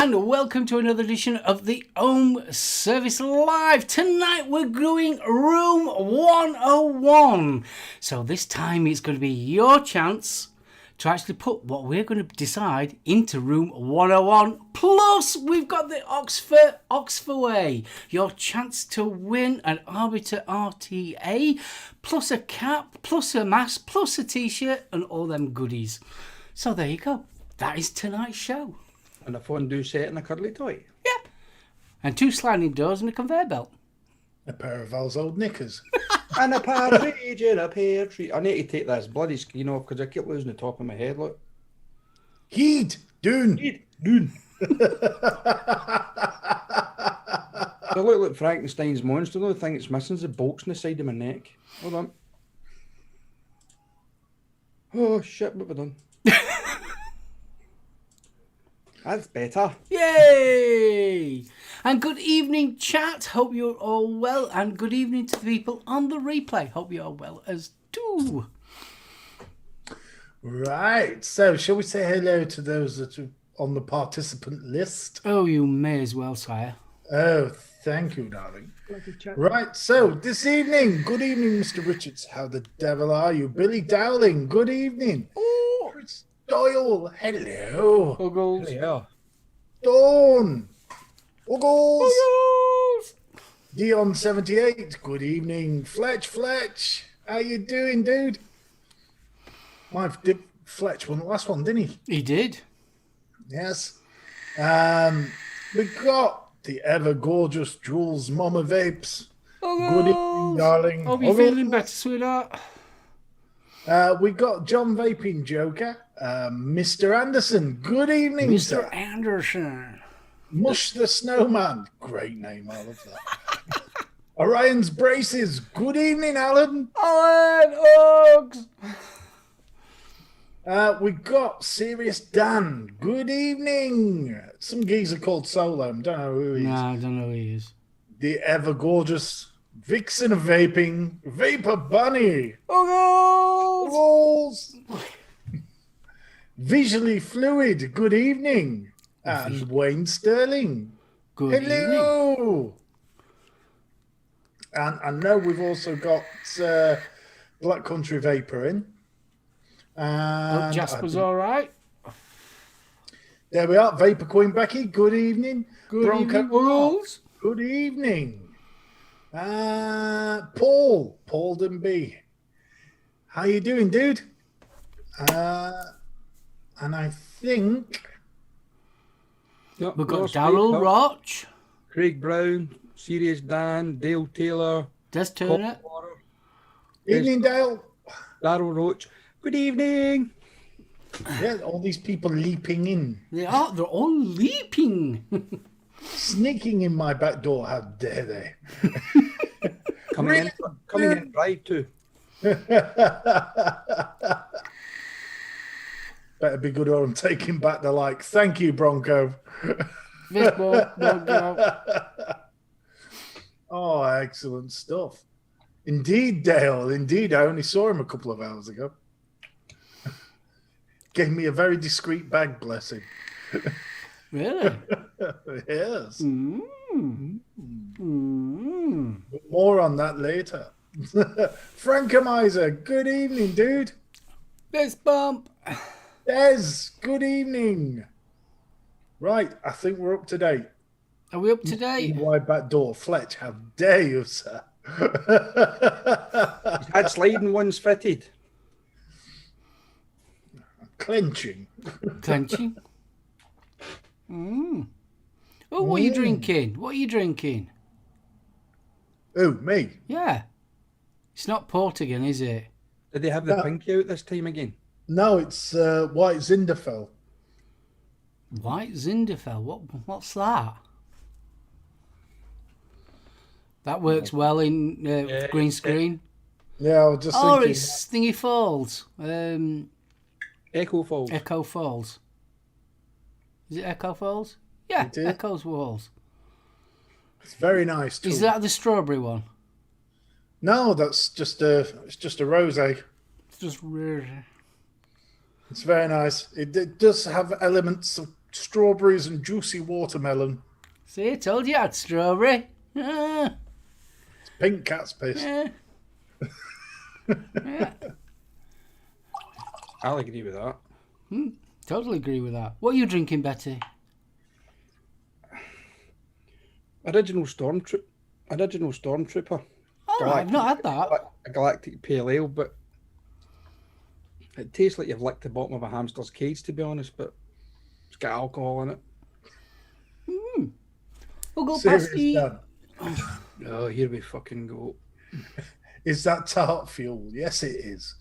and welcome to another edition of the Ohm Service Live. Tonight we're doing room 101. So this time it's going to be your chance to actually put what we're going to decide into room 101. Plus we've got the Oxford Way, your chance to win an Arbiter RTA, plus a cap, plus a mask, plus a t-shirt and all them goodies. So there you go. That is tonight's show. And a fondue set and a cuddly toy. Yeah. And 2 sliding doors and a conveyor belt. A pair of Val's old knickers. And a partridge in a pear tree. I need to take this bloody screen off because I keep losing the top of my head, look. Heed! Dune! Dude. I look like Frankenstein's monster. The only thing that's missing is the bolts on the side of my neck. Hold on. Oh, shit, what have I done? That's better. Yay! And good evening, chat. Hope you're all well. And good evening to the people on the replay. Hope you're all well as too. Right, so shall we say hello to those that are on the participant list? Oh, you may as well, sire. Oh, thank you, darling. Right, so this evening, good evening, Mr. Richards. How the devil are you? Billy Dowling, good evening. Oh, Chris Doyle, hello. Uggles. Yeah. Dawn, Uggles. Uggles. Dion78, good evening. Fletch, how you doing, dude? Fletch won the last one, didn't he? He did. Yes. We got the ever gorgeous Jules Mama Vapes. Uggles. Good evening, darling. Hope you're feeling better, sweetheart. We got John Vaping Joker, Mr. Anderson. Good evening, Mr. sir. Anderson. Mush the Snowman. Great name, I love that. Orion's Braces. Good evening, Alan. Alan Uggs. We got Serious Dan. Good evening. Some geezer called SoulOhm. Don't know who he is. No, I don't know who he is. The ever gorgeous Vixen of Vaping, Vapor Bunny. Uggles. Balls. Visually Fluid, good evening. And Wayne Sterling. Good evening. Hello. And I know we've also got Black Country Vapor in. Hope And Jasper's all right. there we are. Vapor Queen Becky, good evening. Good Bronco evening, Uggles. good evening. Paul Denby. How you doing, dude? And I think Yep, We've got Ross Darryl Baker, Roch, Craig Brown, Serious Dan, Dale Taylor, Des Turner. evening, Dale. Darryl Roach. Good evening. Yeah, all these people leaping in, They're all leaping. sneaking in my back door. How dare they? Coming in drive too. Better be good or I'm taking back the like. Thank you, Bronco. Baseball, Bronco. Oh, excellent stuff. Indeed, Dale. Indeed, I only saw him a couple of hours ago. Gave me a very discreet bag blessing. Really? Yes. Mm. But more on that later. Frankomizer, good evening, dude. Fist bump. Des, good evening. Right, I think we're up to date. Are we up to date? Wide back door. Fletch, how dare you, sir? He's had sliding ones fitted. Clenching. Clenching. Oh, what are you drinking? What are you drinking? Oh, me? Yeah. It's not port again, is it? Did they have the No. pinky out this time again? No, it's White Zinderfell. White Zinderfell. What's that? That works well in green screen. Yeah, I was just Oh, thinking. it's Thingy Falls. Echo Falls. Echo Falls. Is it Echo Falls? Yeah, It is. Echo Falls. It's very nice too. Is that the strawberry one? No, that's just it's just a rosé. It's just weird. It's very nice. It does have elements of strawberries and juicy watermelon. See, I told you I had strawberry. Ah, Pink cat's piss. yeah. Yeah, I'll agree with that. totally agree with that. What are you drinking, Betty? Original Stormtrooper. Oh, I've not had that. A Galactic Pale Ale, but it tastes like you've licked the bottom of a hamster's cage, to be honest, but it's got alcohol in it. We'll go Serious, past the... Dan. Oh, here we fucking go. Is that tart fuel? Yes, it is.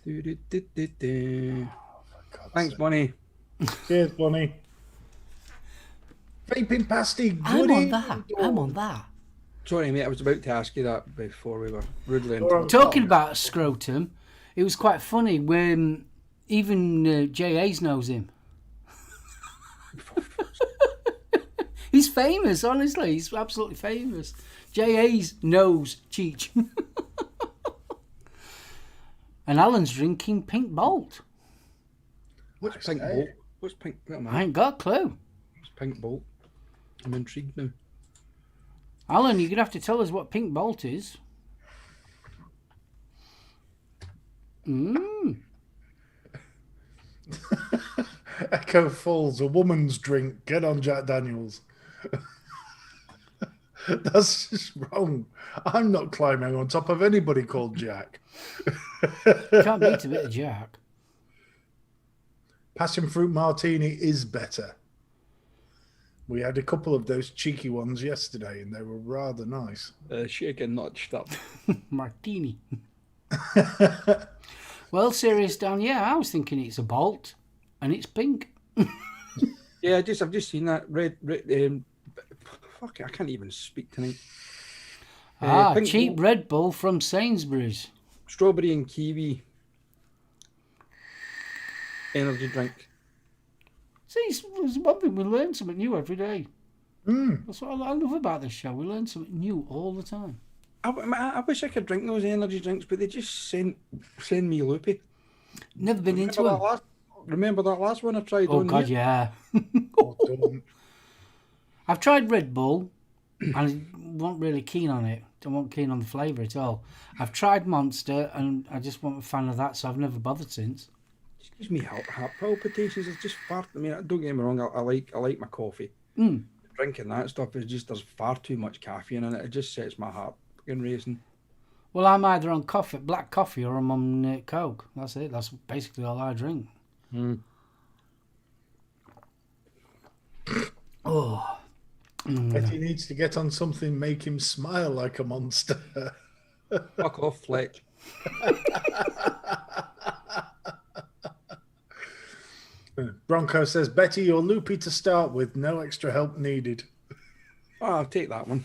Do-do-do-do-do. God's Thanks, sake. Bonnie. Cheers, Bonnie. Vaping pasty. I'm Good on evening, that. Dawn. I'm on that. Sorry, mate, I was about to ask you that before we were rudely All right. interrupted. Talking about scrotum, it was quite funny when even J.A.'s knows him. He's famous, honestly. He's absolutely famous. J.A.'s knows Cheech. And Alan's drinking Pink Bolt. What's Pink Bolt? What's Pink? Wait a minute. I ain't got a clue. What's Pink Bolt? I'm intrigued now. Alan, you're going to have to tell us what Pink Bolt is. Echo Falls, a woman's drink. Get on, Jack Daniels. That's just wrong. I'm not climbing on top of anybody called Jack. Can't beat a bit of Jack. Passion fruit martini is better. We had a couple of those cheeky ones yesterday, and they were rather nice. Shaken, notched up. Martini. Well, serious Dan, yeah, I was thinking it's a Bolt, and it's pink. Yeah, I've just seen that red. Fuck it, I can't even speak tonight. Pink Cheap Bolt, Red Bull from Sainsbury's. strawberry and kiwi energy drink. See, it's one thing, we learn something new every day. Mm. That's what I love about this show. We learn something new all the time. I wish I could drink those energy drinks, but they just send me loopy. Never been into them. Remember that last one I tried? Oh, on God, here? yeah. Oh, don't. I've tried Red Bull, and I wasn't really keen on it. I wasn't keen on the flavour at all. I've tried Monster, and I just wasn't a fan of that, so I've never bothered since. It gives me heart palpitations. It's just far. I mean, don't get me wrong. I like my coffee. Mm. Drinking that stuff is just, there's far too much caffeine in it. It just sets my heart fucking racing. Well, I'm either on black coffee, or I'm on Coke. That's it. That's basically all I drink. Mm. Oh. Betty needs to get on something, make him smile like a monster. Fuck off, Fletch. Bronco says, Betty, you're loopy to start with. No extra help needed. Oh, I'll take that one.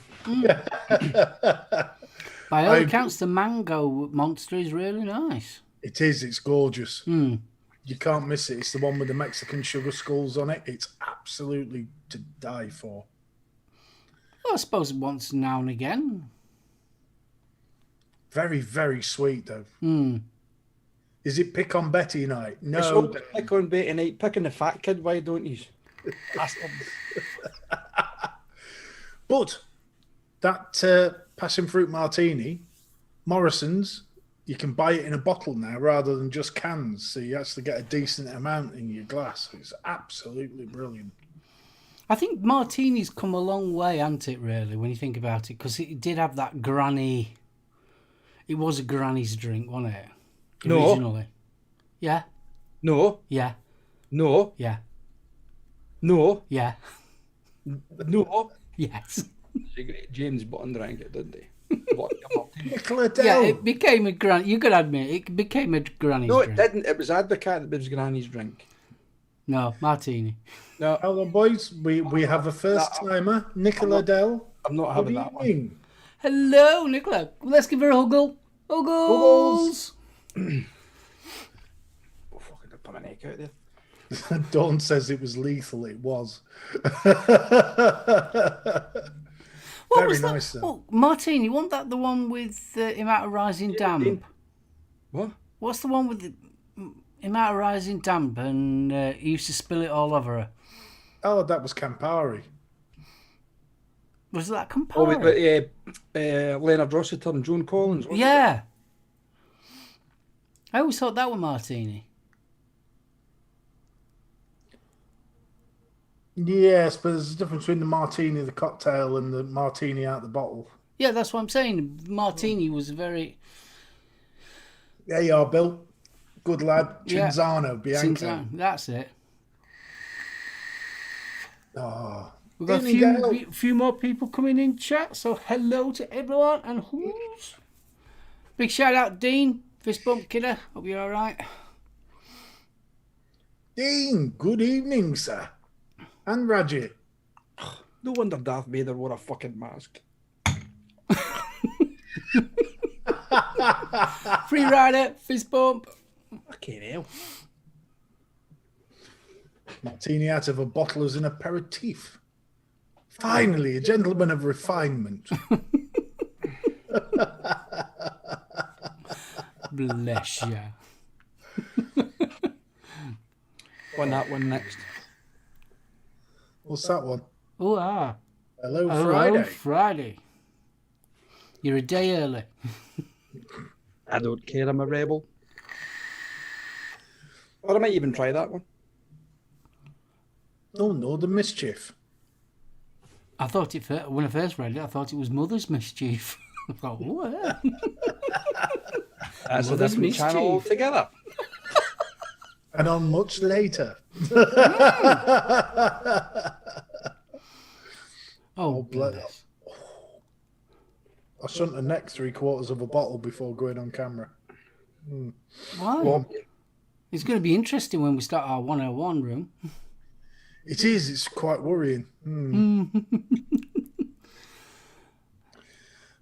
By all accounts, the mango Monster is really nice. It is. It's gorgeous. Mm. You can't miss it. It's the one with the Mexican sugar skulls on it. It's absolutely to die for. Well, I suppose once now and again. Very, very sweet, though. Mm. Is it pick on Betty night? It's No. all pick on Betty night. Picking the fat kid, why don't you? But that passion fruit martini, Morrison's, you can buy it in a bottle now rather than just cans. So you actually get a decent amount in your glass. It's absolutely brilliant. I think martini's come a long way, hasn't it, really, when you think about it? Because it did have that granny... It was a granny's drink, wasn't it? No. Originally. Yeah? No, Yeah. no, Yeah. no, Yeah. no. Yes. James Bond drank it, didn't he? Nicola Yeah, Dell. it became a granny... You could admit, it became a granny's No, it drink. didn't. It was Advocat that was Granny's drink. No, martini. No, Hello, boys. We have a first timer, Nicola Dell. I'm not having that one. evening. Hello, Nicola. Let's give her a huggle. Huggles. Huggles. Oh, fucking put my neck out there. Dawn says it was lethal. It was. What Very was that? nice, though. Oh, martini, wasn't that the one with him out of Rising Damp? What? What's the one with the... He might have rising damp and he used to spill it all over her. Oh, that was Campari. Was that Oh, Campari? but Leonard Rossiter and Joan Collins, wasn't it? Yeah. I always thought that was martini. Yes, but there's a difference between the martini, the cocktail, and the martini out the bottle. Yeah, that's what I'm saying. Martini was very... There you are, Bill. Good lad. Yeah. Cinzano, Bianco. Cinzano, that's it. Oh, We've got a few more people coming in chat, so hello to everyone and who's. Big shout out, Dean. Fist bump, kidder. Hope you're all right. Dean, good evening, sir. And Rajit. No wonder Darth Vader wore a fucking mask. Free rider, fist bump. Fucking hell. Martini out of a bottle as an aperitif. Finally, a gentleman of refinement. Bless you. Won that one next. What's that one? Oh, ah. Hello, Hello, Friday. Friday. You're a day early. I don't care, I'm a rebel. Or I might even try that one. Oh, no, the mischief. I thought it, when I first read it, I thought it was Mother's Mischief. I thought, oh, yeah. That's a Mother's different channel Mischief. altogether. And on much later. Oh, bloody. bless. I shouldn't have necked 3/4 of a bottle before going on camera. Why? Well, It's going to be interesting when we start our 101 room. It is. It's quite worrying.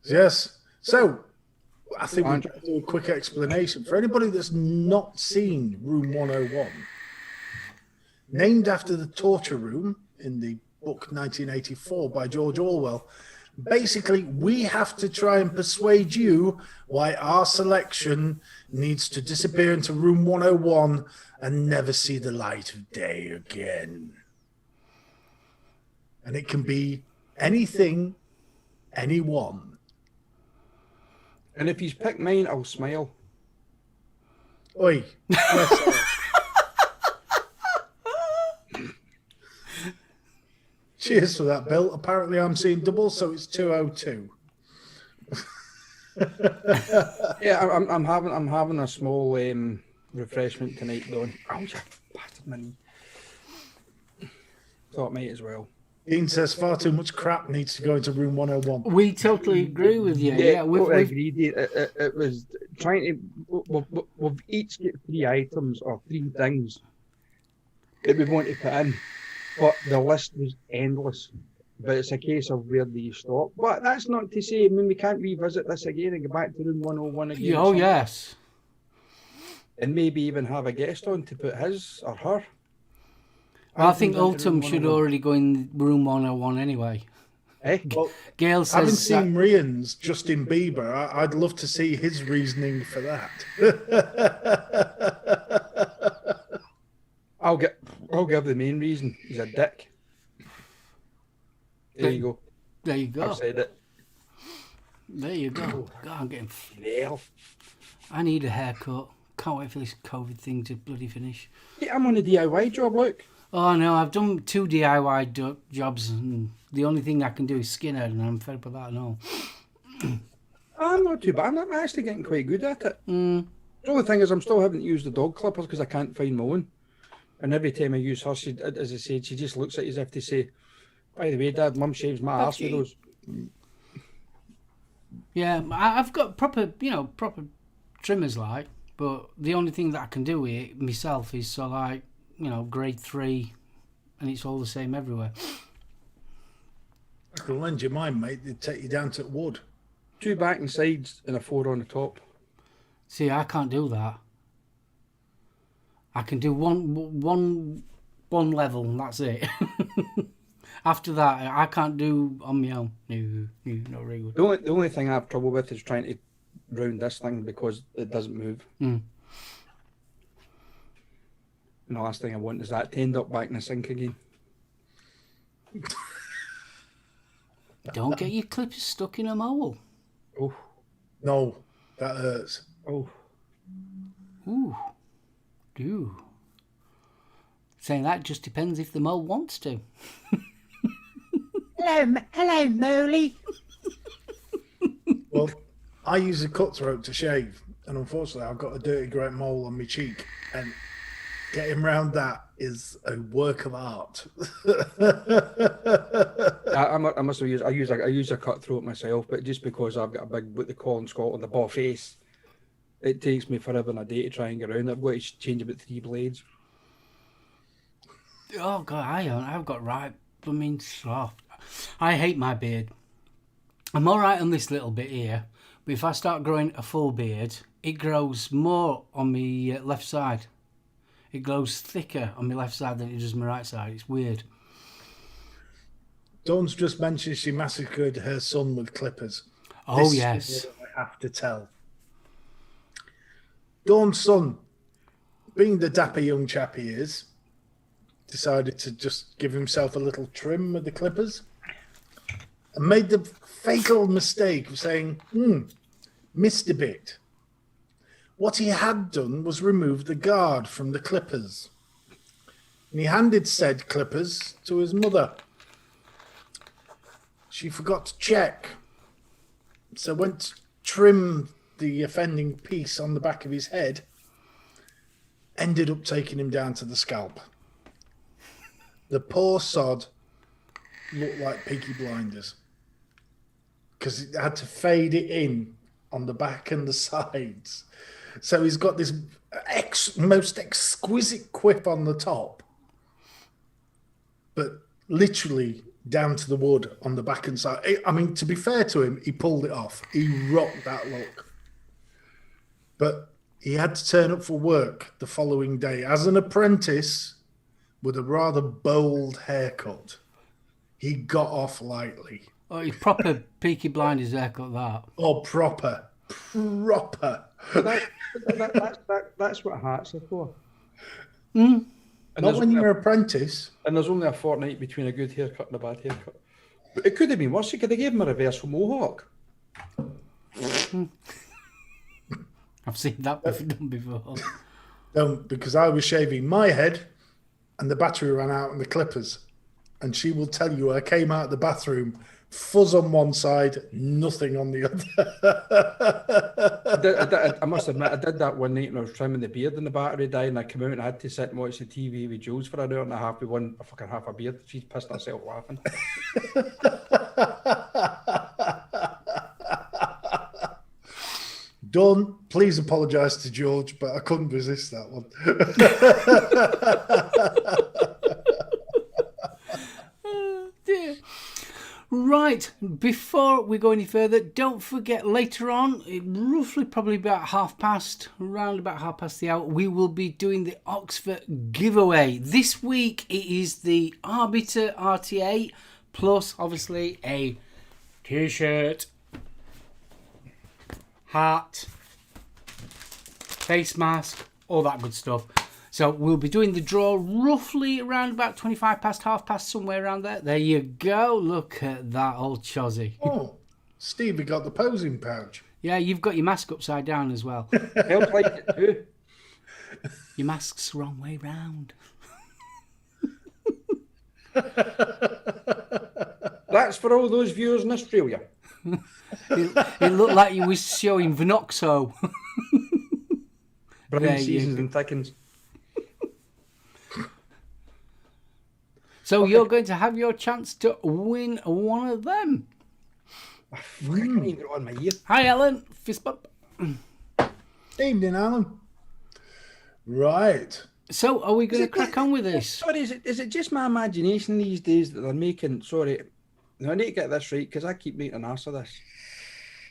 Yes. So, I think we'll do a quick explanation. For anybody that's not seen Room 101, named after the torture room in the book 1984 by George Orwell, basically, we have to try and persuade you why our selection needs to disappear into Room 101 and never see the light of day again. And it can be anything, anyone. and if he's picked mine, I'll smile. Oi. Cheers for that, Bill. Apparently I'm seeing double, so it's 202. Yeah, I'm having a small refreshment tonight, Don. Oh, you bastard man. Thought might as well. Dean says far too much crap needs to go into room 101. We totally agree with you. Yeah, we've agreed. It was trying to. We've each got 3 items or 3 things that we want to put in, but the list was endless. But it's a case of where do you stop? But that's not to say, I mean, we can't revisit this again and go back to room 101 again. Oh, yes. And maybe even have a guest on to put his or her. I think items into room Ultim should 101. already go in room 101 anyway. Eh? Well, Gail having says seen Rian's Justin Bieber, I'd love to see his reasoning for that. I'll give the main reason. He's a dick. There you go. there you go. I've said it. There you go. God, I'm getting... Well, I need a haircut. Can't wait for this COVID thing to bloody finish. yeah, I'm on a DIY job, look. Oh no, I've done 2 DIY jobs and the only thing I can do is skinhead and I'm fed up with that and all. I'm not too bad. I'm actually getting quite good at it. Mm. The only thing is I'm still having to use the dog clippers because I can't find my own. And every time I use her, she, as I said, she just looks at you as if to say, by the way, Dad, Mum shaves my arse with those. Yeah, I've got proper trimmers like, but the only thing that I can do with it myself is so like, grade 3 and it's all the same everywhere. I can lend you mine, mate. They'd take you down to wood. 2 back and sides and a 4 on the top. See, I can't do that. I can do one level and that's it. After that, I can't do on my own. No, not really good. The only thing I have trouble with is trying to round this thing because it doesn't move. Mm. And the last thing I want is that to end up back in the sink again. Don't get your clippers stuck in a mole. Oh, No, that hurts. oh. Ooh. Ooh. Saying that just depends if the mole wants to. Hello, Moley. Well, I use a cutthroat to shave, and unfortunately, I've got a dirty great mole on my cheek, and getting round that is a work of art. I must have used. I use a cutthroat myself, but just because I've got a big, what they call in Scotland, a ball face, it takes me forever and a day to try and get around. I've got to change about 3 blades. Oh God, I've got right. I mean, soft. I hate my beard. I'm all right on this little bit here, but if I start growing a full beard, it grows more on my left side. It grows thicker on my left side than it does my right side. It's weird. Dawn's just mentioned she massacred her son with clippers. Oh, This yes. is what I have to tell. Dawn's son, being the dapper young chap he is, decided to just give himself a little trim with the clippers and made the fatal mistake of saying, missed a bit. What he had done was remove the guard from the clippers. And he handed said clippers to his mother. She forgot to check, so went to trim the offending piece on the back of his head, ended up taking him down to the scalp. The poor sod looked like Peaky Blinders because it had to fade it in on the back and the sides. So he's got this most exquisite quip on the top, but literally down to the wood on the back and side. I mean, to be fair to him, he pulled it off. He rocked that look. But he had to turn up for work the following day as an apprentice with a rather bold haircut. He got off lightly. Oh, it's proper Peaky Blinders haircut, that. Oh, proper. That's what hats are for. Mm. And Not when you're an apprentice. And there's only a fortnight between a good haircut and a bad haircut. But it could have been worse. You could have given him a reversal mohawk. I've seen that done before. No, because I was shaving my head and the battery ran out on the clippers. And she will tell you I came out of the bathroom, fuzz on one side, nothing on the other. I must admit, I did that one night when I was trimming the beard and the battery died, and I came out and I had to sit and watch the TV with Jules for an hour and a half with a fucking half a beard. She's pissed herself laughing. Done. Please apologise to George, but I couldn't resist that one. Dear. Right, before we go any further, don't forget later on, roughly probably about around about half past the hour, we will be doing the Oxford giveaway. This week it is the Arbiter RTA plus obviously a t-shirt, hat, face mask, all that good stuff. So we'll be doing the draw roughly around about 25 past, half past, somewhere around there. There you go. Look at that old chozzy. Oh, Stevie got the posing pouch. Yeah, you've got your mask upside down as well. Helps like it too. Your mask's the wrong way round. That's for all those viewers in Australia. It looked like you was showing Vinoxo. Brown seasons and thickens. So you're going to have your chance to win one of them. I can't even get it on my ear. Hi, Ellen. Fist bump. Evening, Alan. Right. So are we going to crack on with this? Sorry, is it just my imagination these days that they're making? Sorry, now I need to get this right because I keep making an ass of this.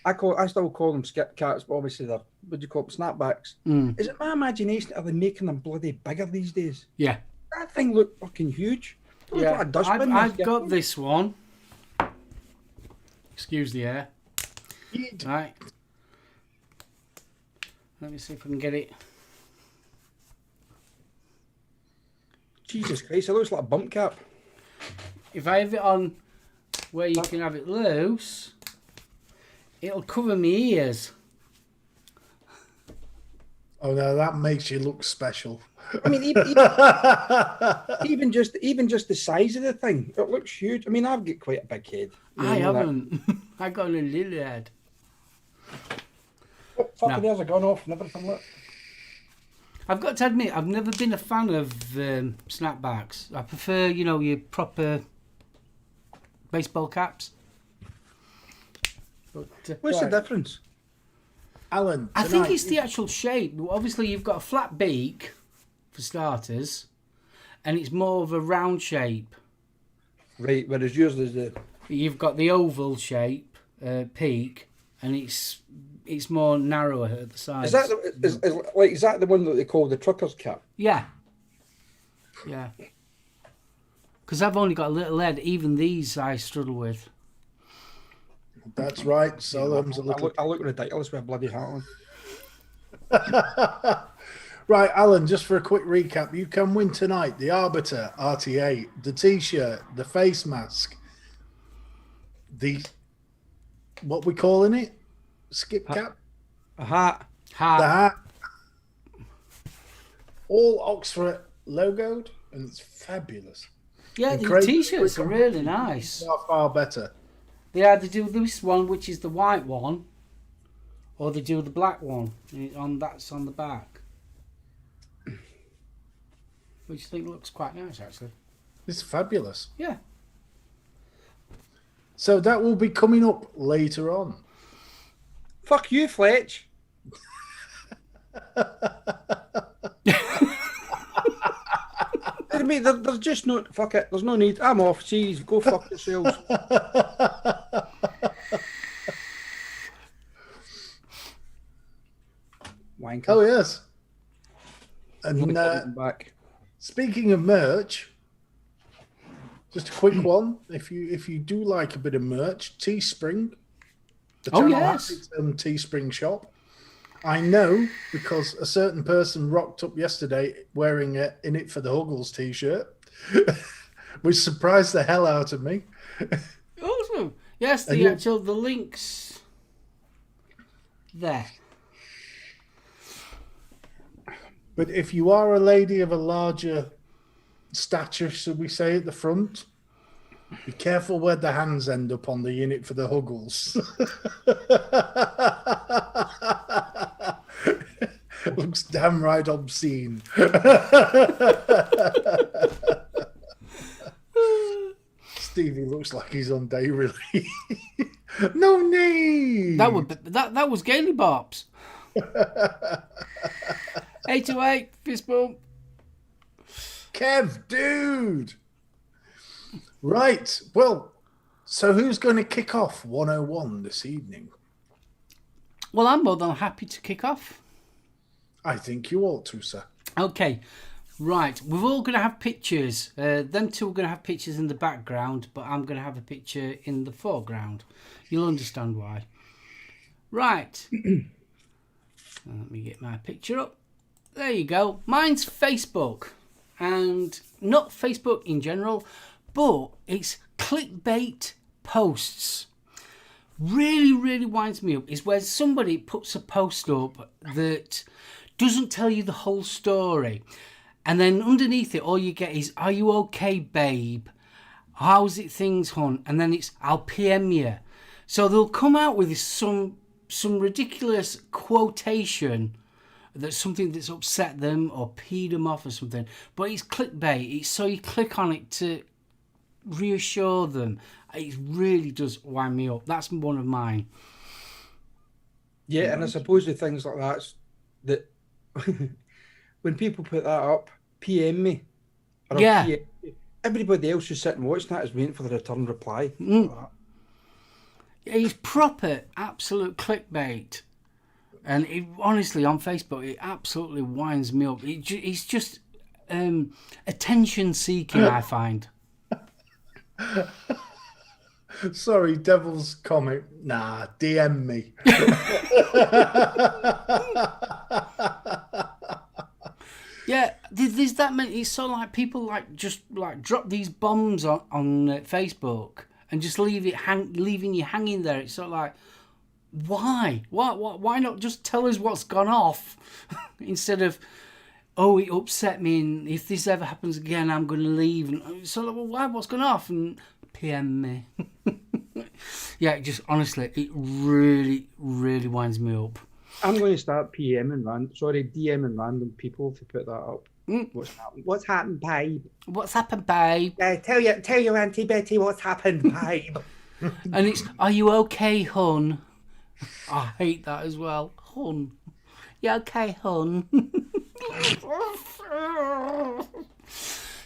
I still call them skip cats, but obviously they're, what do you call them, snapbacks. Is it my imagination? Are they making them bloody bigger these days? Yeah. That thing looked fucking huge. Yeah, I've got this one. Excuse the air. Right. Let me see if I can get it. Jesus Christ, it looks like a bump cap. If I have it on where you can have it loose, it'll cover my ears. Oh no, that makes you look special. I mean, even just the size of the thing, it looks huge. I mean, I've got quite a big head. I haven't. I got a little head. Oh, fucking there's a gun off. Never come look. I've got to admit, I've never been a fan of snapbacks. I prefer, your proper baseball caps. But, What's the difference? Alan, I think it's the actual shape. Obviously, you've got a flat beak, for starters, and it's more of a round shape. Right, whereas yours is the... You've got the oval shape, peak, and it's more narrower at the sides. Is that the one that they call the trucker's cap? Yeah. Yeah. Because I've only got a little head. Even these I struggle with. That's right. SoulOhm's a little... I look ridiculous with a bloody hat on. Right, Alan, just for a quick recap, you can win tonight the Arbiter RT8, the T-shirt, the face mask, the... What we calling it? Skip cap? A hat. The hat. All Oxford logoed, and it's fabulous. Yeah, And the Craig- T-shirts are really nice. Far better. They either do this one, which is the white one, or they do the black one. That's on the back. Which I think looks quite nice, actually. It's fabulous. Yeah. So that will be coming up later on. Fuck you, Fletch. I mean, there's just no... Fuck it. There's no need. I'm off. Jeez, go fuck yourselves. Wanker. Oh, yes. I'm And back. speaking of merch, just a quick one. If you do like a bit of merch, Teespring, the Oh, channel yes. has its own Teespring shop. I know because a certain person rocked up yesterday wearing a In It for the Huggles t-shirt, which surprised the hell out of me. Awesome. Yes, And the links there. But if you are a lady of a larger stature, should we say, at the front, be careful where the hands end up on the In It for the Huggles. Looks damn right obscene. Stevie looks like he's on day release. No need. That was Gaily Bops. 828 fist bump. Kev, dude. Right. Well, so who's going to kick off 101 this evening? Well, I'm more than happy to kick off. I think you ought to, sir. Okay, right. We're all going to have pictures. Them two are going to have pictures in the background, but I'm going to have a picture in the foreground. You'll understand why. Right. Let me get my picture up. There you go. Mine's Facebook. And not Facebook in general, but it's clickbait posts. Really, really winds me up is where somebody puts a post up that doesn't tell you the whole story. And then underneath it, all you get is, "Are you okay, babe? How's it things, hon?" And then it's, "I'll PM you." So they'll come out with some ridiculous quotation that's something that's upset them or peed them off or something. But it's clickbait. It's so you click on it to reassure them. It really does wind me up. That's one of mine. Yeah, and I suppose the things like that when people put that up, PM me. Or Yeah. PM, everybody else who's sitting watching that is waiting for the return reply. It's proper, absolute clickbait. And honestly, on Facebook, it absolutely winds me up. It's just attention seeking, I find. Sorry, Devil's Comic. Nah, DM me. Yeah, there's that many. It's so like people like just like drop these bombs on Facebook and just leaving you hanging there. It's sort of like, why? Why not just tell us what's gone off instead of, oh, it upset me, and if this ever happens again, I'm going to leave. And so, like, well, why? What's gone off? And PM me. Yeah, just honestly, it really, really winds me up. I'm going to start DMing random people if you put that up. What's happened? What's happened, babe? What's happened, babe? Tell your Auntie Betty what's happened, babe. And it's, are you okay, hun? I hate that as well, hun. You okay, hun?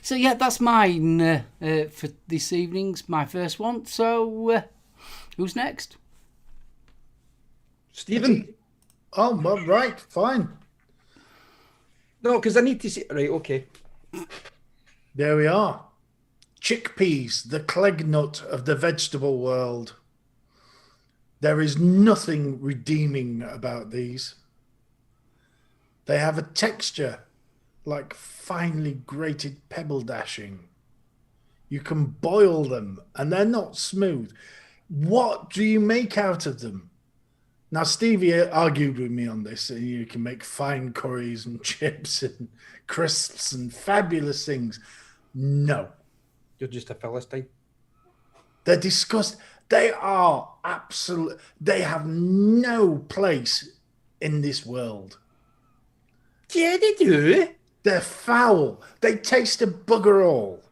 So yeah, that's mine for this evening's my first one. So who's next? Stephen. Oh, well, right, fine. No, because I need to see. Right, okay. There we are. Chickpeas, the clegg nut of the vegetable world. There is nothing redeeming about these. They have a texture like finely grated pebble dashing. You can boil them and they're not smooth. What do you make out of them? Now, Stevie argued with me on this, and you can make fine curries and chips and crisps and fabulous things. No. You're just a Philistine. They're disgusting. They are absolute. They have no place in this world. Yeah, they do. They're foul. They taste a bugger all.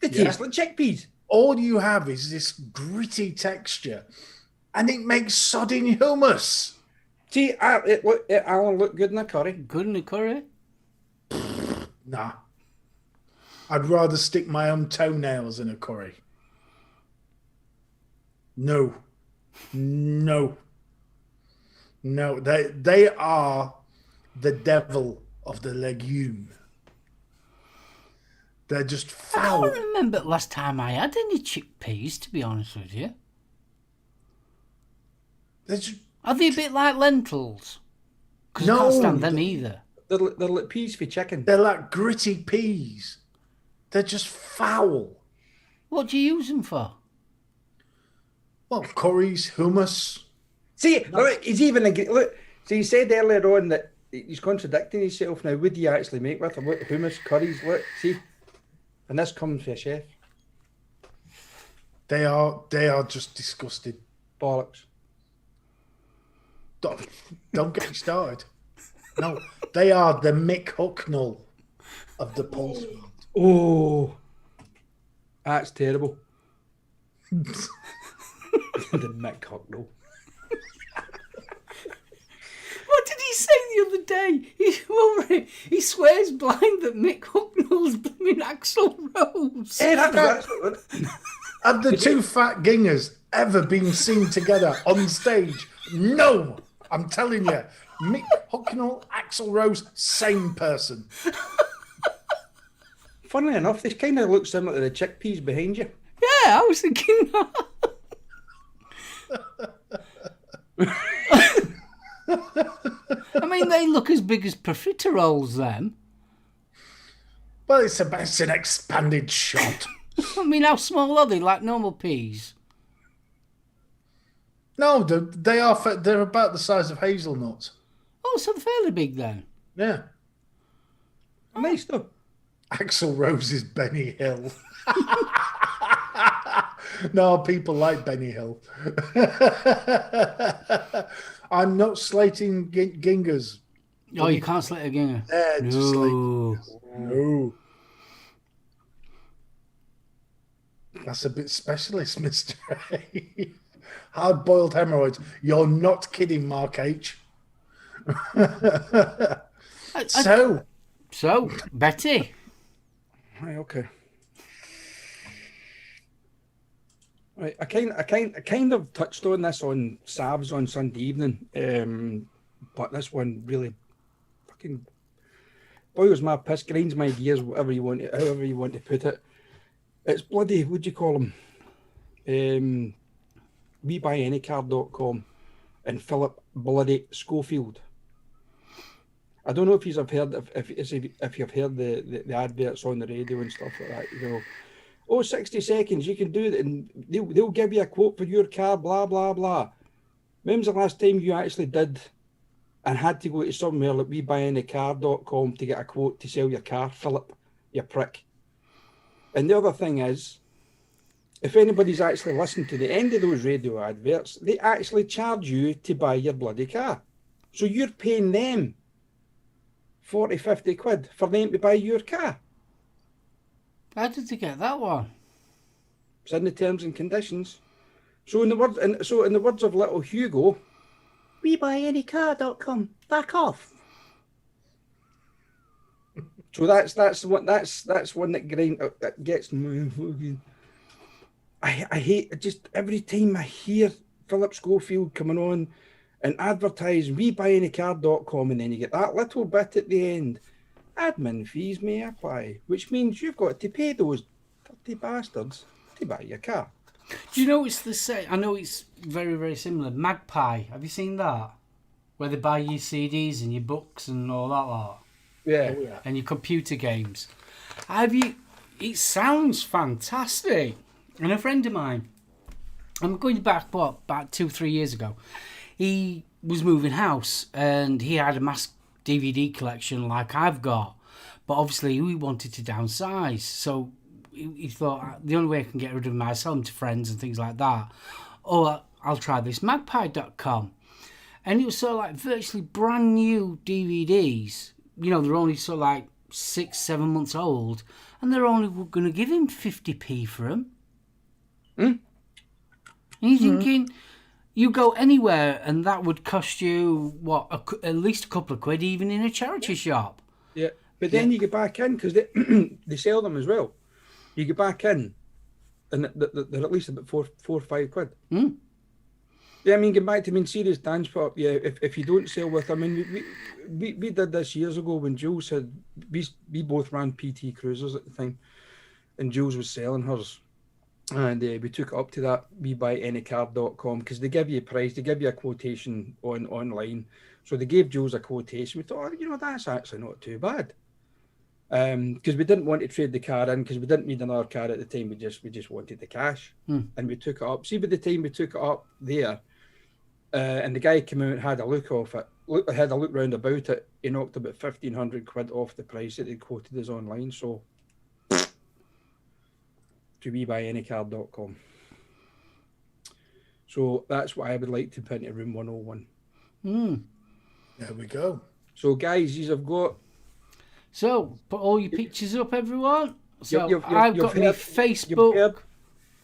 They taste like chickpeas. All you have is this gritty texture, and it makes sodding hummus. See, Alan look good in a curry. Good in a curry? Nah. I'd rather stick my own toenails in a curry. No. They are the devil of the legume. They're just foul. I don't remember the last time I had any chickpeas, to be honest with you. Are they a bit like lentils? Because I can't stand them either. They're like peas for chicken. They're like gritty peas. They're just foul. What do you use them for? Well, curries, hummus. See, look, he's even look. So you said earlier on that he's contradicting himself now. What do you actually make with them? Look, hummus, curries. Look, see, and this comes from a chef. They are just disgusting. Bollocks. Don't get me started. No, they are the Mick Hucknall of the pulse world. Oh, that's terrible. The Mick Hucknall. What did he say the other day? He swears blind that Mick Hucknall's blooming Axl Rose. Hey, that's Have the two fat gingers ever been seen together on stage? No, I'm telling you. Mick Hucknall, Axl Rose, same person. Funnily enough, this kind of looks similar to the chickpeas behind you. Yeah, I was thinking I mean, they look as big as profiteroles, them. Well, it's an expanded shot. I mean, how small are they? Like normal peas? No, they're about the size of hazelnuts. Oh, so they're fairly big then. Yeah. Nice though. Axl Rose is Benny Hill. No, people like Benny Hill. I'm not slating gingers. Oh, you can't slate a ginger. Yeah, No. just like no. That's a bit specialist, Mr. A. Hard-boiled hemorrhoids. You're not kidding, Mark H. So, Betty. Right, okay. Right, I kind of touched on this on Savs on Sunday evening, but this one really fucking boils my piss, grinds my gears, however you want to put it. It's bloody, what do you call them? WeBuyAnyCard.com and Philip bloody Schofield. I don't know if you've heard if you've heard the adverts on the radio and stuff like that. You know, oh, 60 seconds, you can do it, and they'll give you a quote for your car, blah blah blah. When was the last time you actually did and had to go to somewhere like WeBuyAnyCar.com to get a quote to sell your car, Philip, you prick? And the other thing is, if anybody's actually listened to the end of those radio adverts, they actually charge you to buy your bloody car. So you're paying them 40, 50 quid for them to buy your car. How did you get that one? It's in the terms and conditions. So in the words of little Hugo, WeBuyAnyCar.com, back off. So that's one that gets me. I hate it. Just every time I hear Philip Schofield coming on and advertise WeBuyAnyCar.com, and then you get that little bit at the end, admin fees may apply, which means you've got to pay those dirty bastards to buy your car. Do you know it's the same? I know it's very, very similar. Magpie, have you seen that? Where they buy your CDs and your books and all that lot. Yeah. Oh, yeah. And your computer games. It sounds fantastic. And a friend of mine, I'm going back, about 2-3 years ago, he was moving house and he had a mass DVD collection like I've got. But obviously he wanted to downsize. So he thought, the only way I can get rid of them is sell them to friends and things like that. Or I'll try this magpie.com. And it was sort of like virtually brand new DVDs. You know, they're only sort of like 6-7 months old. And they're only going to give him 50p for them. And you're thinking, you go anywhere and that would cost you, at least a couple of quid, even in a charity shop. Yeah, but then you get back in, because they sell them as well. You get back in, and they're at least about 4 or 5 quid. Yeah, I mean, get back to serious dance pop. Yeah, if you don't sell with them, I mean, we did this years ago when Jules said we both ran PT Cruisers at the time, and Jules was selling hers. And we took it up to that WeBuyAnyCar.com, because they give you a price, they give you a quotation online. So they gave Jules a quotation. We thought, that's actually not too bad. Because we didn't want to trade the car in, because we didn't need another car at the time. We just wanted the cash, and we took it up. See, by the time we took it up there, and the guy came out and had a look round about it, he knocked about 1,500 quid off the price that they quoted us online. So to WeBuyAnyCar.com. So that's what I would like to put into room 101. There we go. So guys, you've got. So put all your pictures up, everyone. So I've got my Facebook.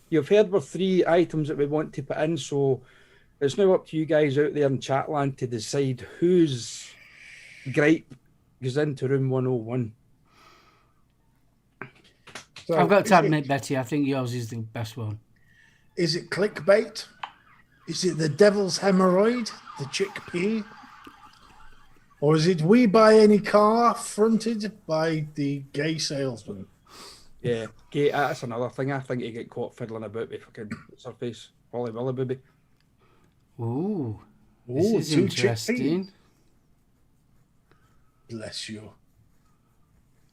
You've heard with 3 items that we want to put in. So it's now up to you guys out there in Chatland to decide whose gripe goes into room 101. So I've got to admit, Betty, I think yours is the best one. Is it clickbait? Is it the devil's hemorrhoid, the chickpea? Or is it We Buy Any Car fronted by the gay salesman? Yeah, gay, that's another thing. I think you get caught fiddling about with fucking surface. Holly Willy, baby. Ooh, this is interesting. Bless you.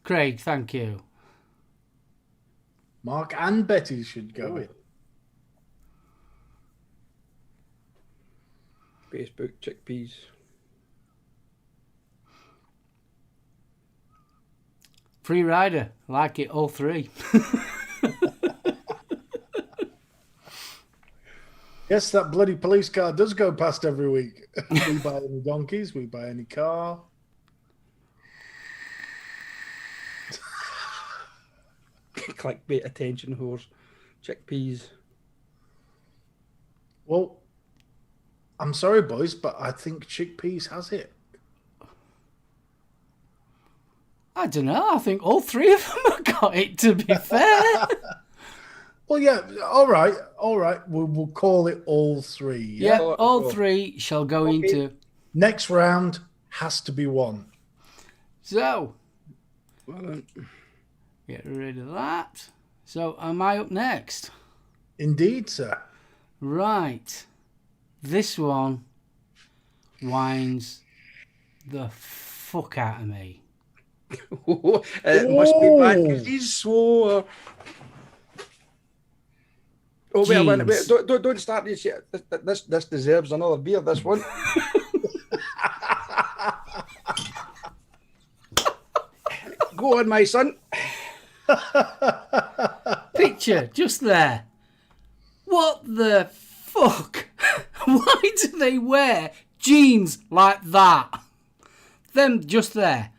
Craig, thank you. Mark and Betty should go in. Facebook, Chickpeas. Free rider, like it, all 3. Yes, that bloody police car does go past every week. We buy any donkeys, we buy any car. Clickbait attention whores. Chickpeas. Well, I'm sorry, boys, but I think Chickpeas has it. I don't know. I think all 3 of them have got it, to be fair. Well, yeah, all right. We'll call it all 3. Yeah, all 3 shall go into... Next round has to be won. So, get rid of that. So, am I up next? Indeed, sir. Right. This one winds the fuck out of me. It must be bad because he's so. Oh wait, Jeans. don't start this yet. This deserves another beer. This one. Go on, my son. Picture just there. What the fuck? Why do they wear jeans like that? Them just there.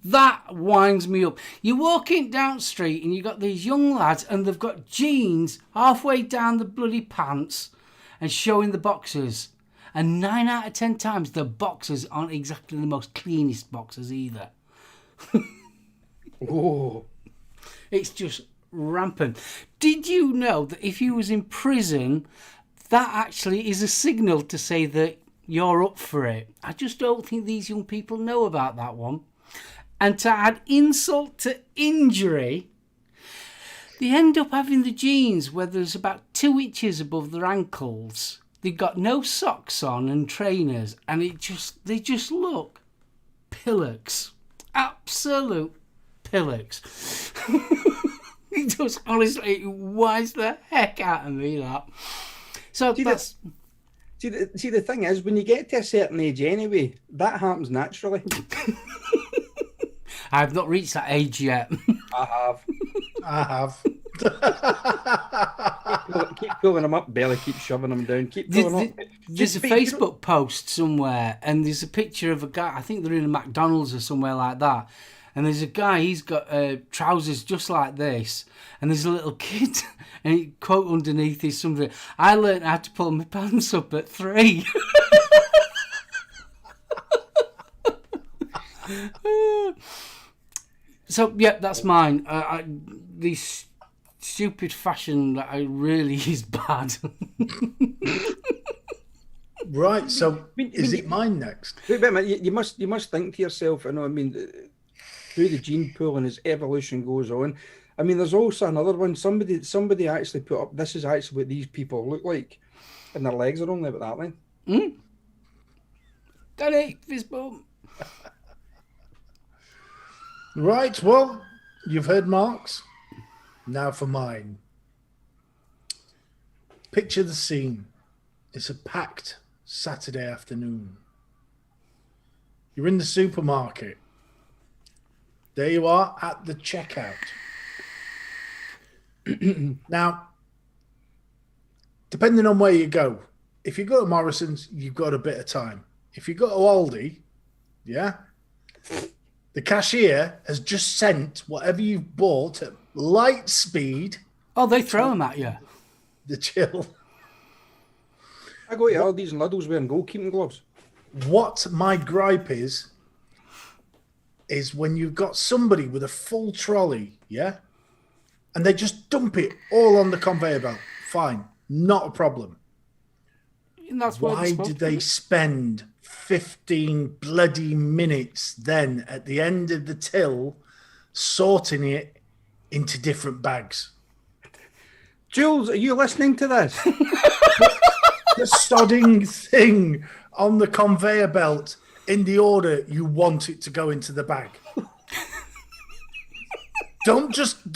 That winds me up. You're walking down the street and you got these young lads and they've got jeans halfway down the bloody pants and showing the boxers. And 9 out of 10 times the boxers aren't exactly the most cleanest boxers either. Oh. It's just rampant. Did you know that if you was in prison, that actually is a signal to say that you're up for it? I just don't think these young people know about that one. And to add insult to injury, they end up having the jeans where there's about 2 inches above their ankles. They've got no socks on and trainers, and they just look pillocks. Absolute pillocks. It just honestly, it winds the heck out of me, that. So that's... See, the thing is, when you get to a certain age anyway, that happens naturally. I've not reached that age yet. I have. Keep pulling them up, belly, keep shoving them down, keep pulling up. There's a Facebook post somewhere, and there's a picture of a guy, I think they're in a McDonald's or somewhere like that, and there's a guy, he's got trousers just like this, and there's a little kid, and he quote underneath is something, I learned how to pull my pants up at 3. So yeah, that's mine. This stupid fashion that I really is bad. Right. So is it mine next? Wait a minute. You must think to yourself. You know, I mean, through the gene pool and as evolution goes on. I mean, there's also another one. Somebody actually put up. This is actually what these people look like, and their legs are only about that length. Daddy, fist bump. Right, well, you've heard Mark's. Now for mine. Picture the scene. It's a packed Saturday afternoon. You're in the supermarket. There you are at the checkout. Now, depending on where you go, if you go to Morrison's, you've got a bit of time. If you go to Aldi, yeah, the cashier has just sent whatever you've bought at light speed. Oh, they throw them at you. The chill. I go to all these Lidl's wearing goalkeeping gloves. What my gripe is when you've got somebody with a full trolley, yeah, and they just dump it all on the conveyor belt. Fine, not a problem. And that's why did they spend 15 bloody minutes then at the end of the till sorting it into different bags? Jules, are you listening to this? The sodding thing on the conveyor belt in the order you want it to go into the bag. Don't just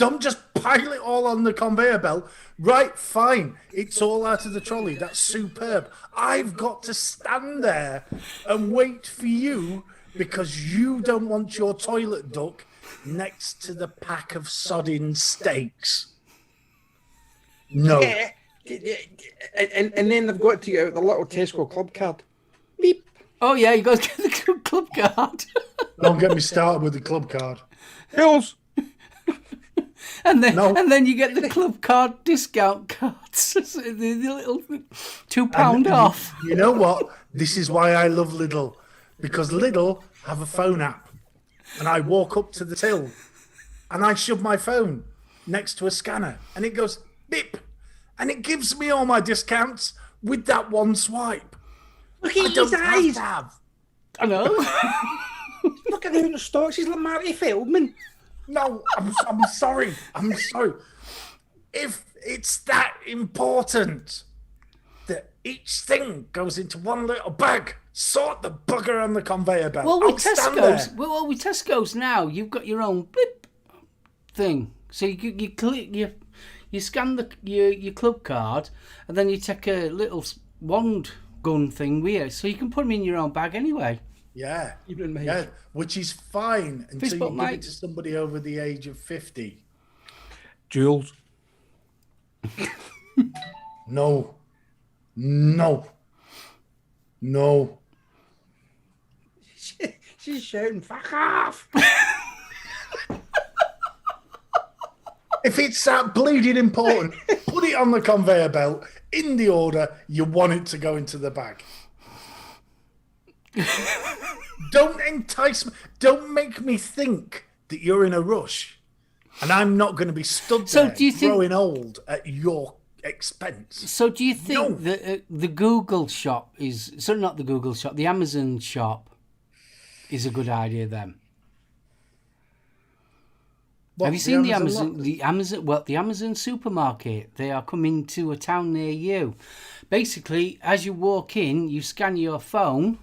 pile it all on the conveyor belt. Right, fine. It's all out of the trolley. That's superb. I've got to stand there and wait for you because you don't want your toilet duck next to the pack of sodding steaks. No. Yeah. And then they've got to get out the little Tesco club card. Beep. Oh yeah, you got to get the club card. Don't get me started with the club card. Jules. And then you get the club card discount cards. The little £2 off. You know what? This is why I love Lidl. Because Lidl have a phone app. And I walk up to the till and I shove my phone next to a scanner and it goes beep. And it gives me all my discounts with that one swipe. Look at his eyes. I know. Look at the stocks. He's like Marty Feldman. No, I'm sorry. I'm sorry. If it's that important, after each thing goes into one little bag. Sort the bugger on the conveyor belt. Well, I'll with stand Tesco's, there. well, with Tesco's now, you've got your own blip thing. So you click you scan your club card, and then you take a little wand gun thing with it, so you can put them in your own bag anyway. Yeah, Keep it in mind. yeah, which is fine until Fist you bump, give mate. it to somebody over the age of 50. Jules. No. No. No. She's shouting, fuck off! If it's that bleeding important, put it on the conveyor belt in the order you want it to go into the bag. Don't entice me. Don't make me think that you're in a rush, and I'm not going to be stood So there do you think- growing old at your expense. So do you think No. that the Google shop is... So not the Google shop, the Amazon shop is a good idea then? What, Have you seen the what? the Amazon supermarket? They are coming to a town near you. Basically, as you walk in, you scan your phone,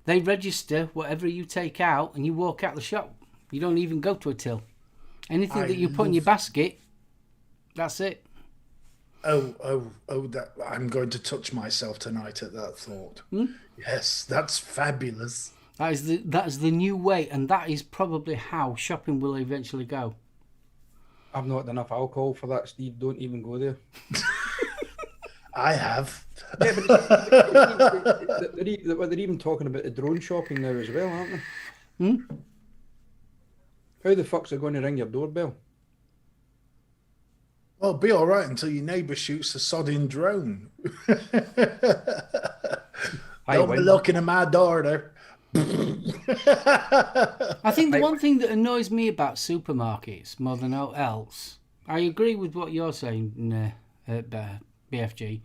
they register whatever you take out, and you walk out the shop. You don't even go to a till. Anything that you put in your basket, that's it. Oh, that I'm going to touch myself tonight at that thought. Yes, that's fabulous. That is the new way, and that is probably how shopping will eventually go. I've not had enough alcohol for that, Steve. Don't even go there. I have. Yeah, but they're even talking about the drone shopping now as well, aren't they? How the fuck's it going to ring your doorbell? Well, be all right until your neighbour shoots a sodding drone. Don't be looking at my door there. I think the one thing that annoys me about supermarkets more than all else, I agree with what you're saying, BFG,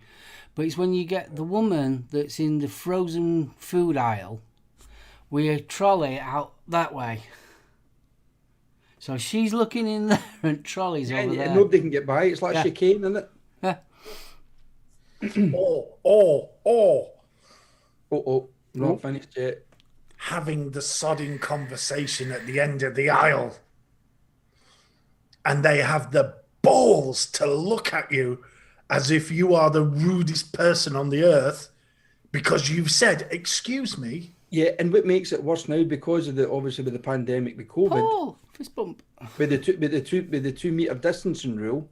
but it's when you get the woman that's in the frozen food aisle with a trolley out that way. So she's looking in there and trolley's over there. Nobody can get by. It's like chicane, isn't it? Yeah. Not finished yet. Having the sodding conversation at the end of the aisle. And they have the balls to look at you as if you are the rudest person on the earth because you've said, excuse me. Yeah, and what makes it worse now, because of obviously with the pandemic, with COVID, Paul, fist bump. with the 2 metre distancing rule,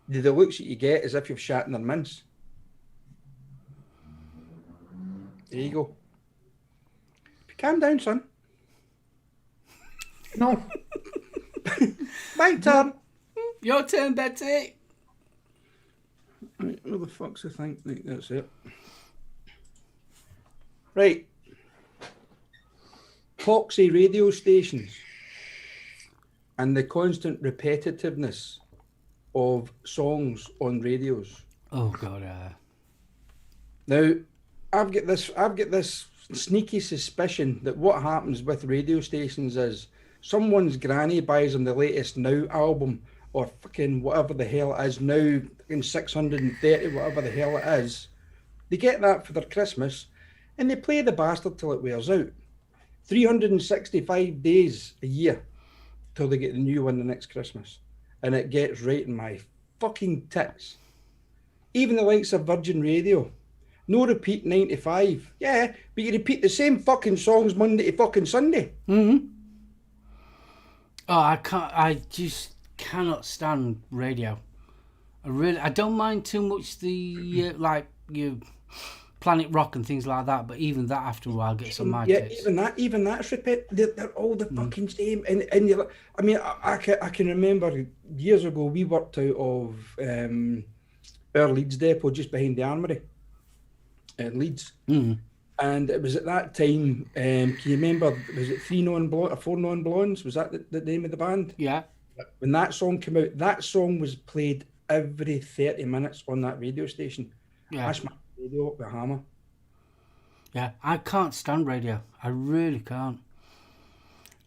the looks that you get as if you've shat in their mince. There you go. Calm down, son. No. My turn. Your turn, Betty. Right, where the fuck's the thing? Right, that's it. Right. Poxy radio stations and the constant repetitiveness of songs on radios. Oh God. Now, I've got this sneaky suspicion that what happens with radio stations is someone's granny buys them the latest Now album or fucking whatever the hell it is now, in 630, whatever the hell it is. They get that for their Christmas and they play the bastard till it wears out. 365 days a year till they get the new one the next Christmas. And it gets right in my fucking tits. Even the likes of Virgin Radio. No repeat 95. Yeah, but you repeat the same fucking songs Monday to fucking Sunday. Mm-hmm. Oh, I just cannot stand radio. I don't mind too much the like you Planet Rock and things like that, but even that after a while gets on my tits. Even that's repeat. They're all the fucking same. And you're like, I mean, I can remember years ago we worked out of our Leeds depot just behind the Armoury in Leeds. Mm-hmm. And it was at that time, can you remember, was it 3 Non-Blondes or 4 Non-Blondes? Was that the name of the band? Yeah. When that song came out, that song was played every 30 minutes on that radio station. Yeah. That's my radio up the hammer. Yeah, I can't stand radio. I really can't.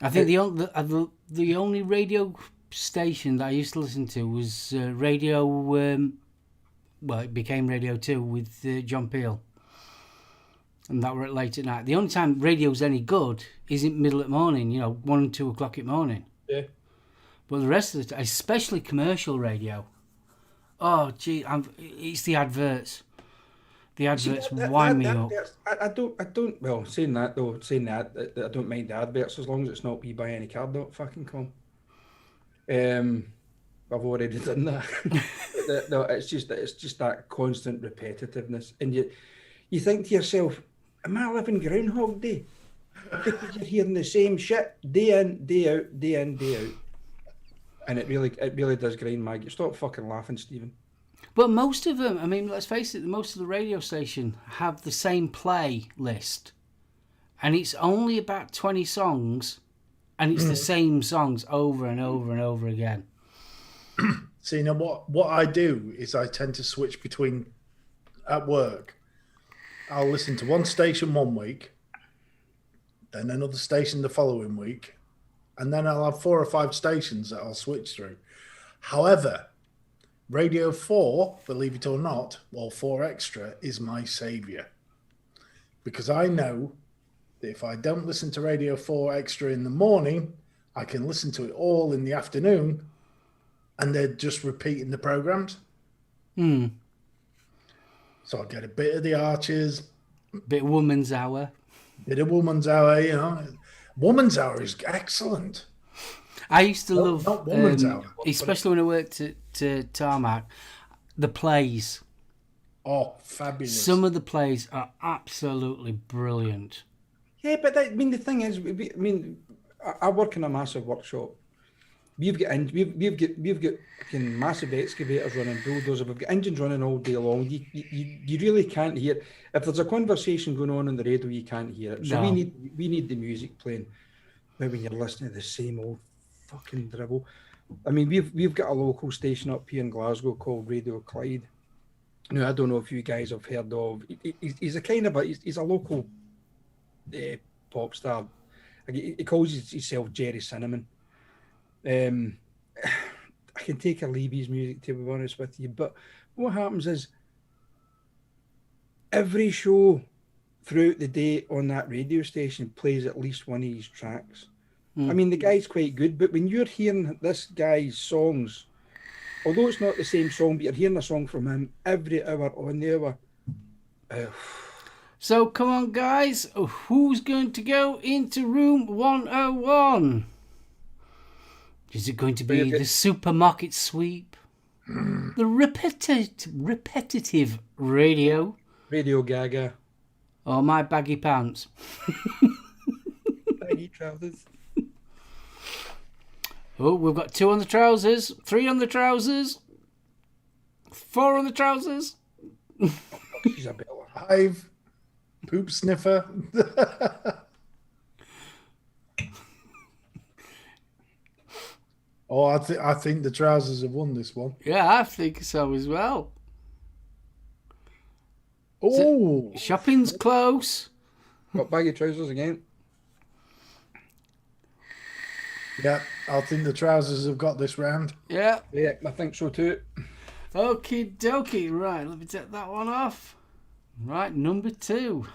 I think the only radio station that I used to listen to was Radio well, it became Radio 2 with John Peel. And that were at late at night. The only time radio's any good isn't middle at morning, 1 and 2 o'clock at morning. Yeah. But the rest of the time, especially commercial radio, oh, gee, it's the adverts. The adverts wind me up. I don't, well, saying that, I don't mind the adverts as long as it's not we buy any card.fucking com. I've already done that. No, it's just that constant repetitiveness. And you think to yourself, am I living Groundhog Day? Because you're hearing the same shit day in, day out, day in, day out. And it really does grind my gears. Stop fucking laughing, Stephen. But most of them, I mean, let's face it, most of the radio station have the same playlist. And it's only about 20 songs, and it's the same songs over and over and over again. See, now what I do is I tend to switch between, at work, I'll listen to one station one week, then another station the following week, and then I'll have 4 or 5 stations that I'll switch through. However, Radio 4, believe it or not, or 4 Extra, is my saviour. Because I know that if I don't listen to Radio 4 Extra in the morning, I can listen to it all in the afternoon, and they're just repeating the programmes. So I get a bit of the Archers. Bit of Woman's Hour. Bit of Woman's Hour, Woman's Hour is excellent. I used to love, not Woman's Hour, especially when I worked at Tarmac, the plays. Oh, fabulous. Some of the plays are absolutely brilliant. Yeah, but the thing is, I work in a massive workshop. We've got fucking massive excavators running, bulldozers. We've got engines running all day long. You really can't hear. If there's a conversation going on the radio, you can't hear it. So No. we need the music playing. But when you're listening to the same old fucking dribble, I mean, we've got a local station up here in Glasgow called Radio Clyde. Now, I don't know if you guys have heard of. He's a kind of he's a local pop star. He calls himself Jerry Cinnamon. I can take or leave his music, to be honest with you, but what happens is every show throughout the day on that radio station plays at least one of his tracks. I mean, the guy's quite good, but when you're hearing this guy's songs, although it's not the same song, but you're hearing a song from him every hour on the hour. So come on, guys, who's going to go into room 101? Is it going to be the supermarket sweep? The repetitive radio? Radio Gaga. Or my baggy pants? Baggy trousers. Oh, we've got 2 on the trousers, 3 on the trousers, 4 on the trousers. She's a bit like 5, poop sniffer. Oh, I think the trousers have won this one. Yeah, I think so as well. Oh, Shopping's close. got baggy trousers again. yeah, I think the trousers have got this round. Yeah. Yeah, I think so too. Okie dokie. Right, let me take that one off. Right, number 2.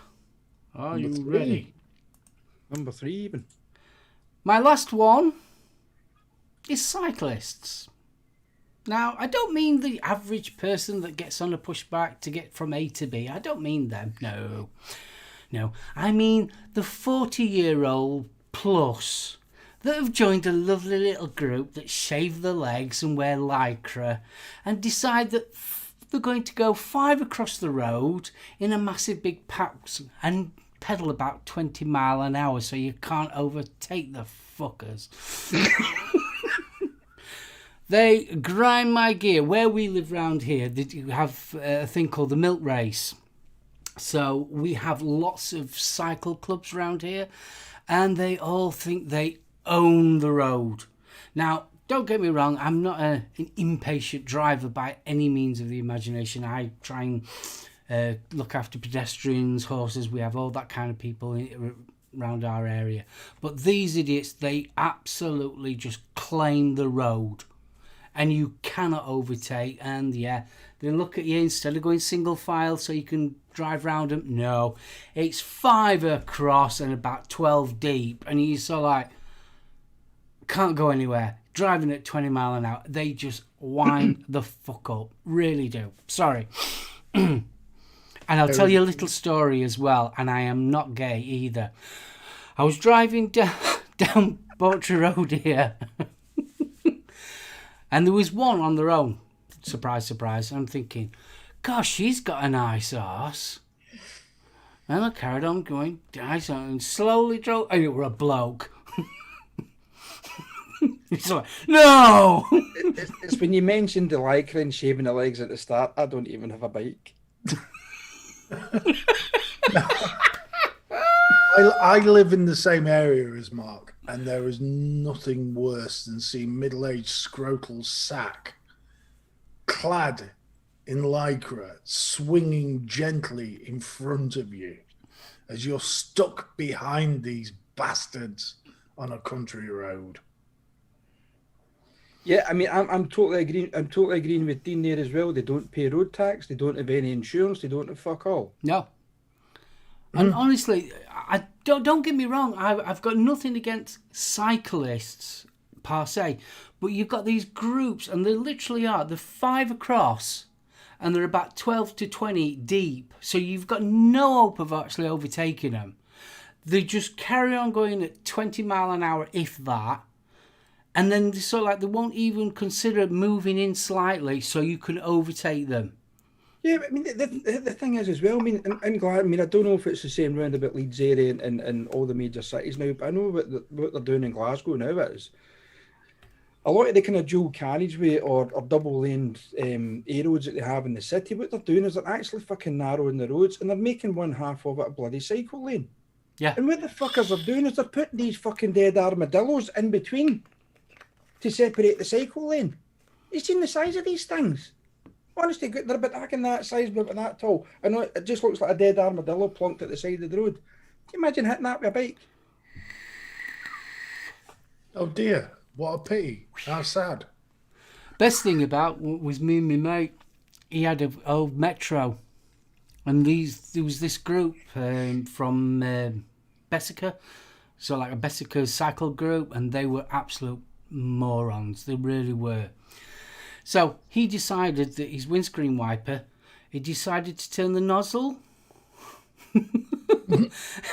Are you Number 3. ready? Number 3 even. My last one is Cyclists. Now, I don't mean the average person that gets on a pushback to get from A to B. I don't mean them. No. I mean the 40-year-old plus that have joined a lovely little group that shave their legs and wear lycra and decide that they're going to go 5 across the road in a massive big packs and pedal about 20 mile an hour so you can't overtake the fuckers. They grind my gear. Where we live round here, you have a thing called the milk race. So we have lots of cycle clubs round here, and they all think they own the road. Now, don't get me wrong, I'm not an impatient driver by any means of the imagination. I try and look after pedestrians, horses. We have all that kind of people around our area. But these idiots, they absolutely just claim the road. And you cannot overtake, and yeah, They look at you instead of going single file so you can drive round them. No, it's 5 across and about 12 deep, and you're so like, can't go anywhere. Driving at 20 mile an hour, they just wind the fuck up. Really do. Sorry. And I'll tell you a little story as well, and I am not gay either. I was driving down Boucher Road here, and there was one on their own. Surprise, surprise. I'm thinking, gosh, she's got a nice arse. And I carried on going, nice, and slowly drove, and it were a bloke. It's like, no! It's when you mentioned the lycra and shaving the legs at the start, I don't even have a bike. I live in the same area as Mark, and there is nothing worse than seeing middle-aged scrotal sack clad in lycra swinging gently in front of you as you're stuck behind these bastards on a country road. Yeah, I mean, I'm totally agreeing. I'm totally agreeing with Dean there as well. They don't pay road tax. They don't have any insurance. They don't have fuck all. No. And honestly, I don't get me wrong. I've got nothing against cyclists per se, but you've got these groups, and they literally are. They're 5 across, and they're about 12 to 20 deep. So you've got no hope of actually overtaking them. They just carry on going at 20 mile an hour, if that. And then they won't even consider moving in slightly so you can overtake them. Yeah, I mean, the thing is as well, I mean, in Glasgow, I mean, I don't know if it's the same round about Leeds area and all the major cities now, but I know what they're doing in Glasgow now is a lot of the kind of dual carriageway or double laned A roads that they have in the city, what they're doing is they're actually fucking narrowing the roads and they're making one half of it a bloody cycle lane. Yeah. And what the fuckers are doing is they're putting these fucking dead armadillos in between to separate the cycle lane. You've seen the size of these things? Honestly, they're about that size, but about that tall. I know it just looks like a dead armadillo plonked at the side of the road. Can you imagine hitting that with a bike? Oh dear, what a pity. How sad. Best thing about was me and my mate. He had an old Metro, and there was this group from Bessica, so like a Bessica cycle group, and they were absolute morons. They really were. So he decided that his windscreen wiper, he decided to turn the nozzle.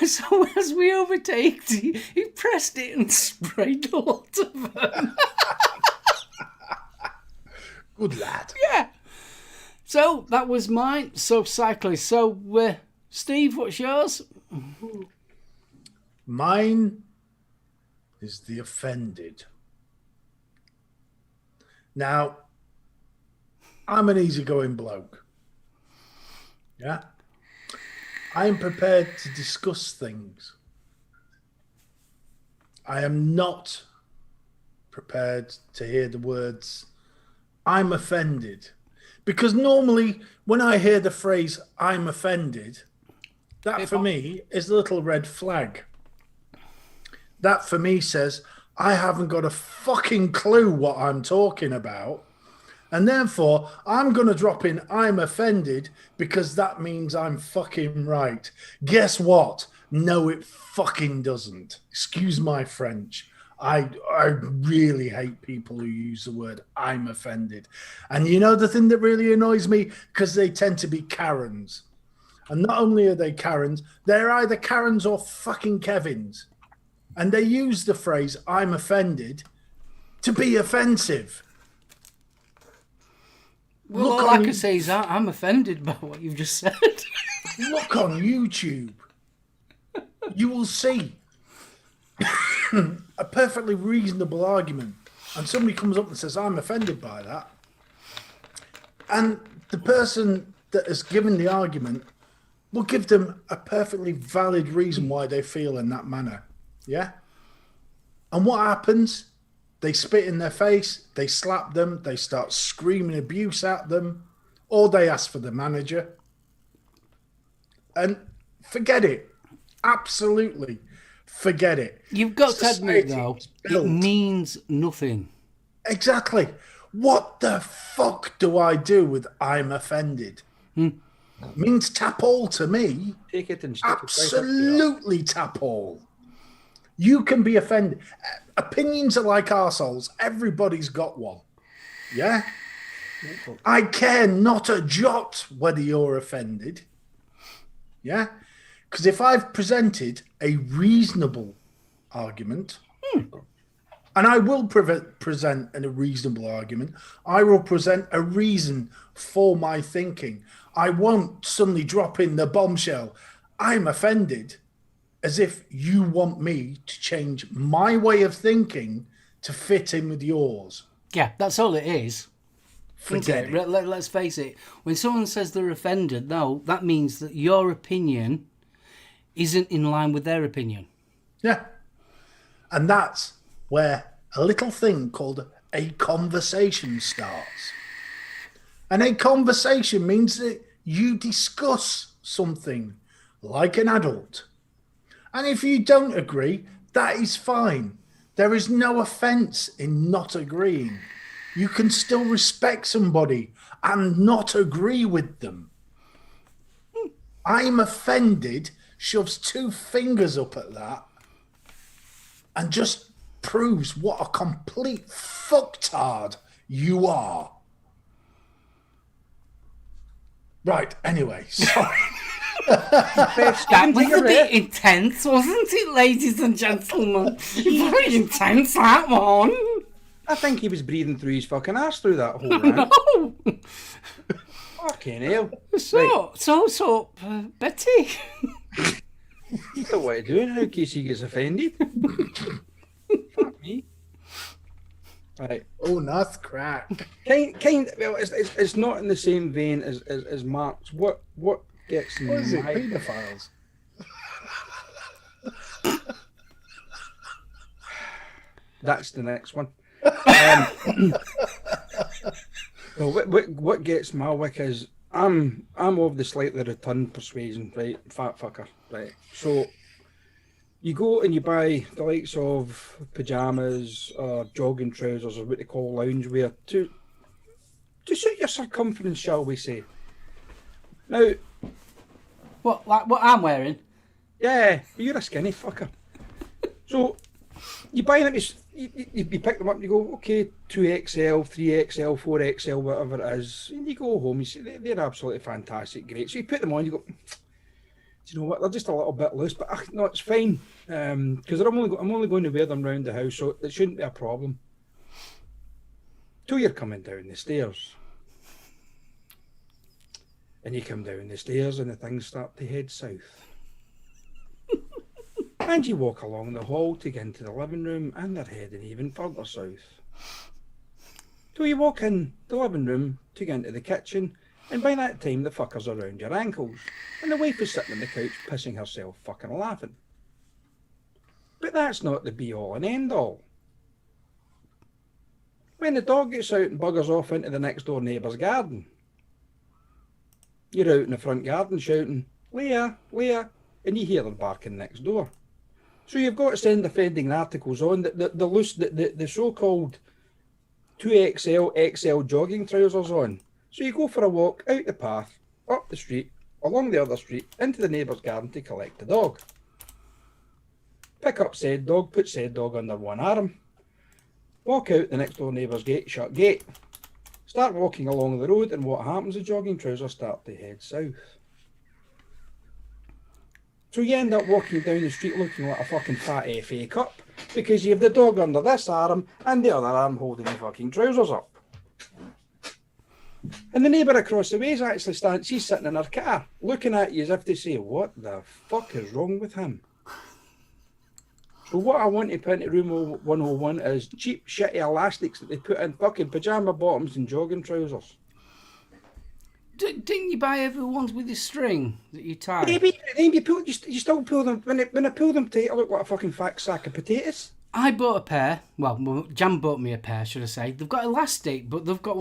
So as we overtaked, he pressed it and sprayed the lot of them. Good lad. Yeah. So that was mine. So cyclist. So Steve, what's yours? Mine is the offended. Now, I'm an easygoing bloke. Yeah. I am prepared to discuss things. I am not prepared to hear the words, I'm offended. Because normally when I hear the phrase, I'm offended, that for me is a little red flag. That for me says, I haven't got a fucking clue what I'm talking about. And therefore, I'm going to drop in I'm offended because that means I'm fucking right. Guess what? No, it fucking doesn't. Excuse my French. I really hate people who use the word I'm offended. And you know the thing that really annoys me? Because they tend to be Karens. And not only are they Karens, they're either Karens or fucking Kevins. And they use the phrase I'm offended to be offensive. Well, all I can say is I'm offended by what you've just said. Look on YouTube. You will see a perfectly reasonable argument. And somebody comes up and says, I'm offended by that. And the person that has given the argument will give them a perfectly valid reason why they feel in that manner. Yeah? And what happens? They spit in their face, they slap them, they start screaming abuse at them, or they ask for the manager. And forget it. Absolutely forget it. You've got to admit, though, it means nothing. Exactly. What the fuck do I do with I'm offended? Means tap all to me. Take it and stick it right up your ass. Absolutely tap all. You can be offended. Opinions are like arseholes. Everybody's got one. Yeah? I care not a jot whether you're offended. Yeah? Because if I've presented a reasonable argument, and I will present a reasonable argument, I will present a reason for my thinking. I won't suddenly drop in the bombshell. I'm offended, as if you want me to change my way of thinking to fit in with yours. Yeah, that's all it is. Forget Okay, it. let's face it. When someone says they're offended, no, that means that your opinion isn't in line with their opinion. Yeah. And that's where a little thing called a conversation starts. And a conversation means that you discuss something like an adult. And if you don't agree, that is fine. There is no offense in not agreeing. You can still respect somebody and not agree with them. I'm offended shoves 2 fingers up at that and just proves what a complete fucktard you are. Right, anyway, sorry. That was a bit intense, wasn't it, ladies and gentlemen? Very intense, that one. I think he was breathing through his fucking ass through that whole rant. No. Fucking hell. So, Betty. You don't want to do it now in case he gets offended. Fuck me. Right. Oh, that's crack. Well, it's not in the same vein as Mark's. What gets What is it? my... Pedophiles? That's the next one. Well, what gets my wick is I'm of the slightly rotund persuasion, right? Fat fucker, right? So you go and you buy the likes of pajamas or jogging trousers or what they call loungewear to suit your circumference, shall we say? Now, What, like what I'm wearing? yeah, you're a skinny fucker. So you buy them, you pick them up and you go, okay, 2XL, 3XL, 4XL, whatever it is, and you go home, you see they're absolutely fantastic, great. So you put them on, you go, do you know what, they're just a little bit loose, but no, it's fine, because I'm only going to wear them round the house, so it shouldn't be a problem. Till you're coming down the stairs. And you come down the stairs and the things start to head south. And you walk along the hall to get into the living room and they're heading even further south. So you walk in the living room to get into the kitchen, and by that time the fucker's around your ankles and the wife is sitting on the couch pissing herself fucking laughing. But that's not the be all and end all. When the dog gets out and buggers off into the next door neighbour's garden, you're out in the front garden shouting, Leah, Leah, and you hear them barking next door. So you've got to send offending articles on the so-called 2XL, XL jogging trousers on. So you go for a walk out the path, up the street, along the other street, into the neighbour's garden to collect the dog. Pick up said dog, put said dog under one arm, walk out the next door neighbour's gate, shut gate, start walking along the road, and what happens? The jogging trousers start to head south. So you end up walking down the street looking like a fucking fat FA Cup because you have the dog under this arm and the other arm holding the fucking trousers up. And the neighbour across the way is actually she's sitting in her car looking at you as if to say, what the fuck is wrong with him? So what I want to put into room 101 is cheap shitty elastics that they put in fucking pyjama bottoms and jogging trousers. Didn't you buy everyone's with the string that you tie? Maybe you still pull them when I pull them tight. I look like a fucking fat sack of potatoes. I bought a pair. Well, Jam bought me a pair, should I say? They've got elastic, but they've got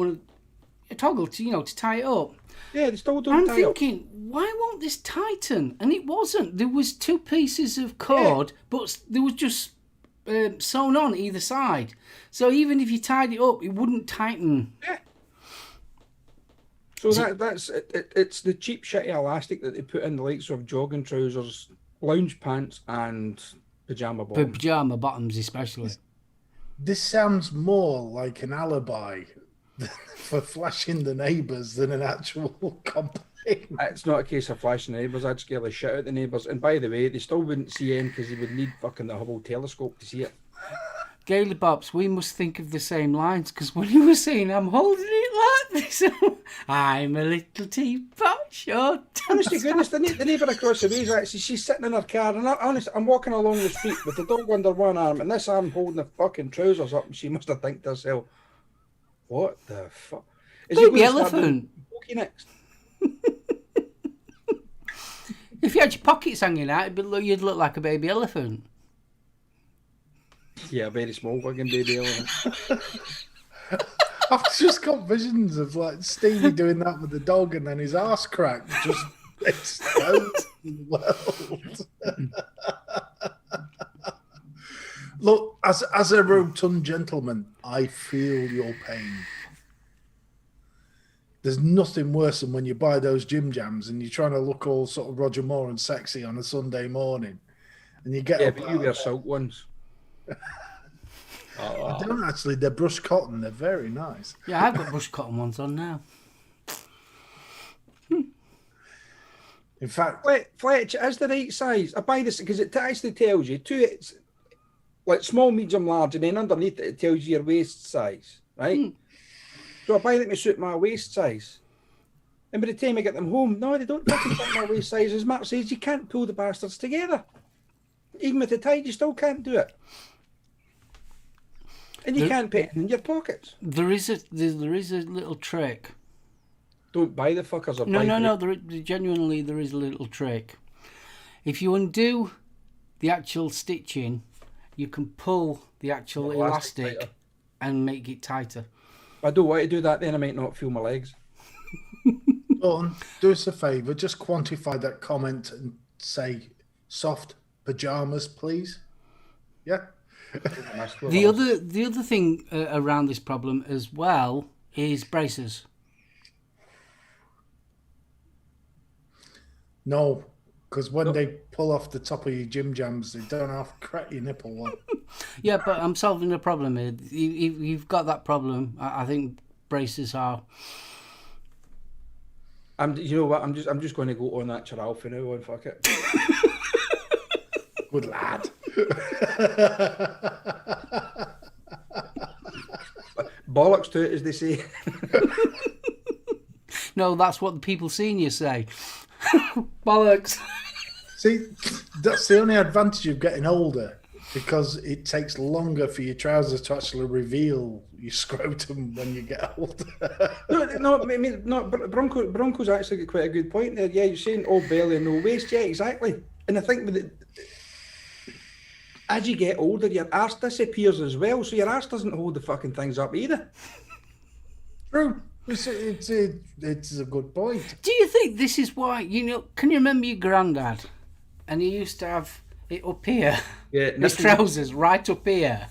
a toggle to tie it up. Yeah, they still don't tie up. I'm thinking, why won't this tighten? And it wasn't. There was 2 pieces of cord, but there was just sewn on either side. So even if you tied it up, it wouldn't tighten. Yeah. So it's the cheap shitty elastic that they put in the likes of jogging trousers, lounge pants, and pyjama For bottoms. pyjama bottoms especially. This sounds more like an alibi for flashing the neighbours than an actual complaint. It's not a case of flashing the neighbours. I'd scare the shit out of the neighbours. And by the way, they still wouldn't see him because they would need fucking the Hubble telescope to see it. Gaily Bobs, we must think of the same lines, because when you were saying I'm holding it like this, I'm a little teapot short. Honest to goodness, the neighbour across the way is actually, she's sitting in her car, and I'm walking along the street with the dog under one arm, and this arm holding the fucking trousers up, and she must have think to herself, what the fuck? Is he Baby going to start elephant. doing pokey next? If you had your pockets hanging out, you'd look like a baby elephant. Yeah, a very small fucking baby elephant. I've just got visions of like Stevie doing that with the dog, and then his arse crack just explodes the world. Look, as a rotund gentleman, I feel your pain. There's nothing worse than when you buy those gym jams and you're trying to look all sort of Roger Moore and sexy on a Sunday morning, and you get Yeah, up but you wear silk ones. I don't actually. They're brushed cotton. They're very nice. Yeah, I've got brushed cotton ones on now. In fact, Fletch, is the right size? I buy this because it actually tells you it's like small, medium, large, and then underneath it tells you your waist size, right? So I buy them to suit my waist size. And by the time I get them home, no, they don't fucking fit my waist size. As Mark says, you can't pull the bastards together. Even with the tie, you still can't do it. And you can't put it in your pockets. There is a little trick. Don't buy the fuckers. Or No. Genuinely, there is a little trick. If you undo the actual stitching, you can pull the actual elastic tighter. and make it tighter. I don't want to do that, then I might not feel my legs. Dawn, do us a favour. Just quantify that comment and say soft pajamas, please. Yeah. The other thing around this problem as well is braces. No, because when they pull off the top of your gym jams, they don't have to crack your nipple one. Yeah, but I'm solving the problem here. You've got that problem. I think braces are. You know what? I'm just going to go on that Charalf for now and fuck it. Good lad. Bollocks to it, as they say. No, that's what the people seeing you say. Bollocks. See, that's the only advantage of getting older, because it takes longer for your trousers to actually reveal your scrotum when you get older. No. I mean, no. Bronco's actually got quite a good point there. Yeah, you're saying all belly and no waist. Yeah, exactly. And I think with it, as you get older, your arse disappears as well, so your arse doesn't hold the fucking things up either. True. It's a good point. Do you think this is why, can you remember your granddad? And he used to have it up here. Yeah, his trousers right up here.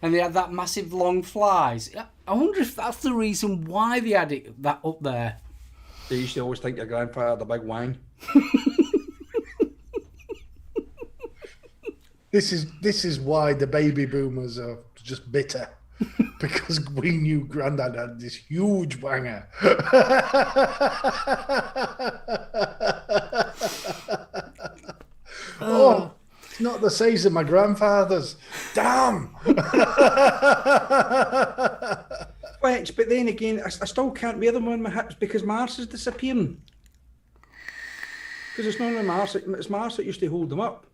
And they had that massive long flies. I wonder if that's the reason why they had that up there. They used to always think your grandfather had a big wang. This is why the baby boomers are just bitter. Because we knew Grandad had this huge wanger. Oh, it's not the size of my grandfather's. Damn! Fletch, but then again, I still can't wear them on my hips because my arse is disappearing. Because it's not my arse, it's my arse that used to hold them up.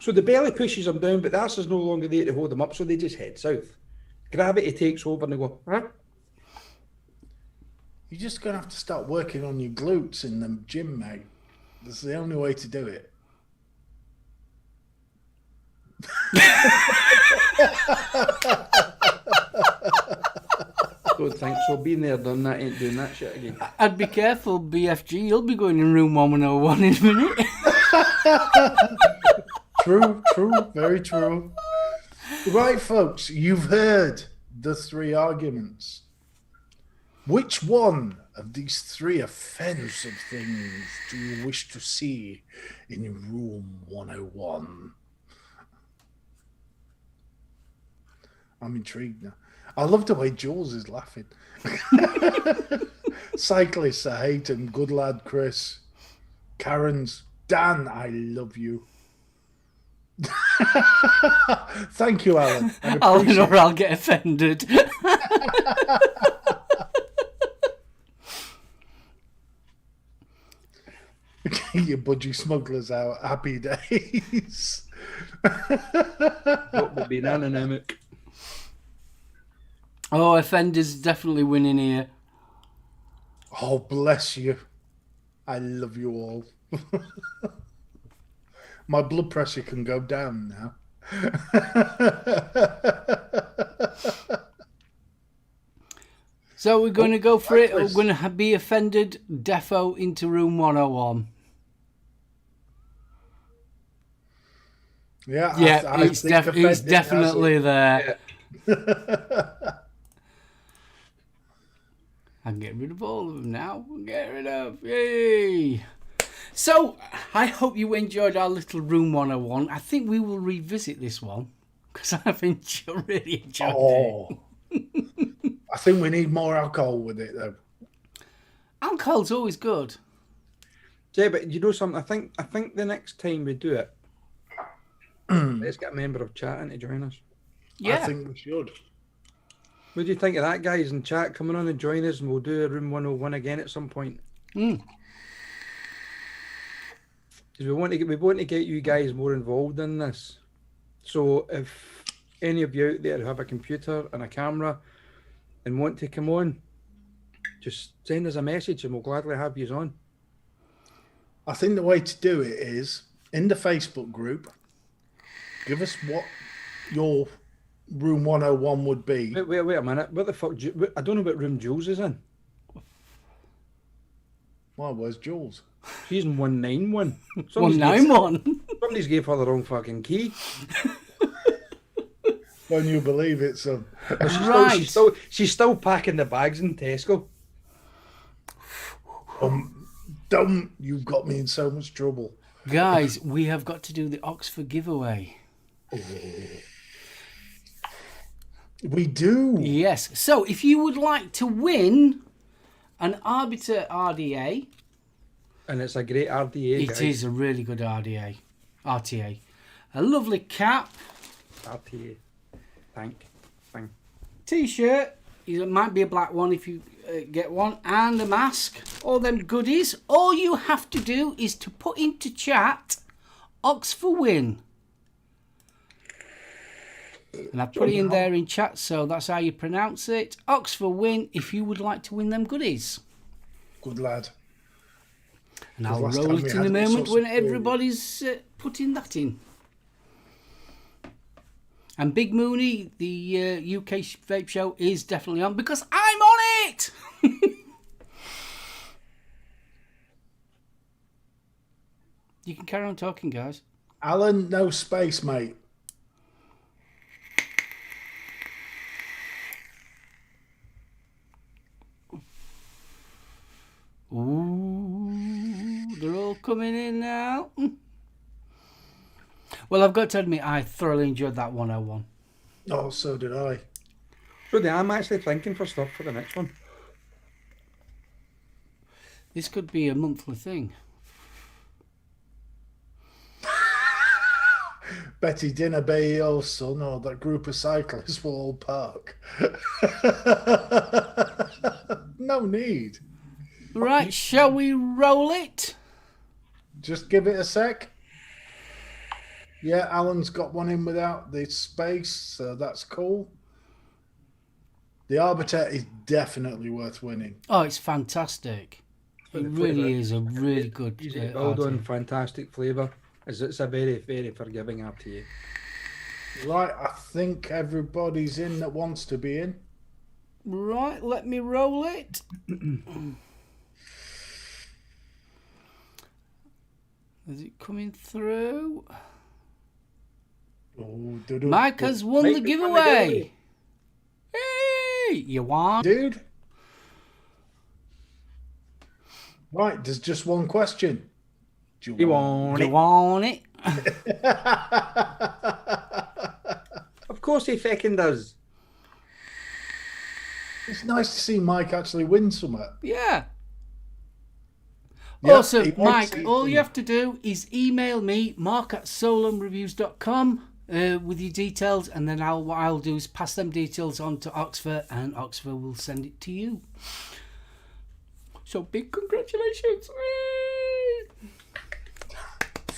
So the belly pushes them down, but the arse is no longer there to hold them up, so they just head south. Gravity takes over and they go, huh? You're just going to have to start working on your glutes in the gym, mate. That's the only way to do it. Don't think so. Being there, done that, ain't doing that shit again. I'd be careful, BFG. You'll be going in room 101 in a minute. True, very true. Right, folks, you've heard the three arguments. Which one of these three offensive things do you wish to see in room 101? I'm intrigued now. I love the way Jules is laughing. Cyclists, I hate him. Good lad, Chris. Karen's, Dan, I love you. Thank you, Alan. Or I'll get offended. Your budgie smugglers out. Happy days. What would be anonymous? Oh, offender's definitely winning here. Oh, bless you. I love you all. My blood pressure can go down now. So we're going to go for it. We're going to be offended defo into room 101. Yeah, he's definitely there. Yeah. I can get rid of all of them now. Get rid of. Yay! So, I hope you enjoyed our little Room 101. I think we will revisit this one because I've really enjoyed it. I think we need more alcohol with it, though. Alcohol's always good. Yeah, but you know something? I think the next time we do it, let's get a member of chat in to join us. Yeah. I think we should. What do you think of that, guys in chat coming on and join us, and we'll do a Room 101 again at some point? Mm. Because we want to get you guys more involved in this. So if any of you out there have a computer and a camera and want to come on, just send us a message and we'll gladly have you on. I think the way to do it is in the Facebook group. Give us what your Room 101 would be. Wait a minute. What the fuck? I don't know what room Jules is in. Well, where's Jules? She's in 191. 191. Somebody's gave her the wrong fucking key. Don't you believe it, son? She's still packing the bags in Tesco. Dumb, you've got me in so much trouble. Guys, we have got to do the Oxford giveaway. We do. Yes. So if you would like to win an Arbiter RDA. And it's a great RDA. It is a really good RDA. RTA. A lovely cap. RTA. Thank. T-shirt. It might be a black one if you get one. And a mask. All them goodies. All you have to do is to put into chat Ox for win. And I put it in there in chat, so that's how you pronounce it. Ox for win if you would like to win them goodies. Good lad. And I'll roll it in a moment when everybody's putting that in. And Big Mooney, the UK Vape Show, is definitely on because I'm on it! You can carry on talking, guys. Alan, no space, mate. Ooh, they're all coming in now. Well, I've got to admit, I thoroughly enjoyed that 101. Oh, so did I. Rudy, I'm actually thinking for stuff for the next one. This could be a monthly thing. Betty dinner bay your son or that group of cyclists will all park. No need. Right, shall we roll it? Just give it a sec. Yeah, Alan's got one in without the space, so that's cool. The Arbiter is definitely worth winning. Oh, it's fantastic. It really is a really good Well done, RTA. fantastic flavour. It's a very, very forgiving RTA. Right, I think everybody's in that wants to be in. Right, let me roll it. Is it coming through? Mike has won the giveaway. Hey, you want? Dude. Right, there's just one question. Do You want You it? want it? Of course he feckin' does. It's nice to see Mike actually win something. Yeah. Yeah, Also, he wants Mike, it. all you have to do is email me, mark@soulomreviews.com, with your details, and then what I'll do is pass them details on to Oxford, and Oxford will send it to you. So big congratulations.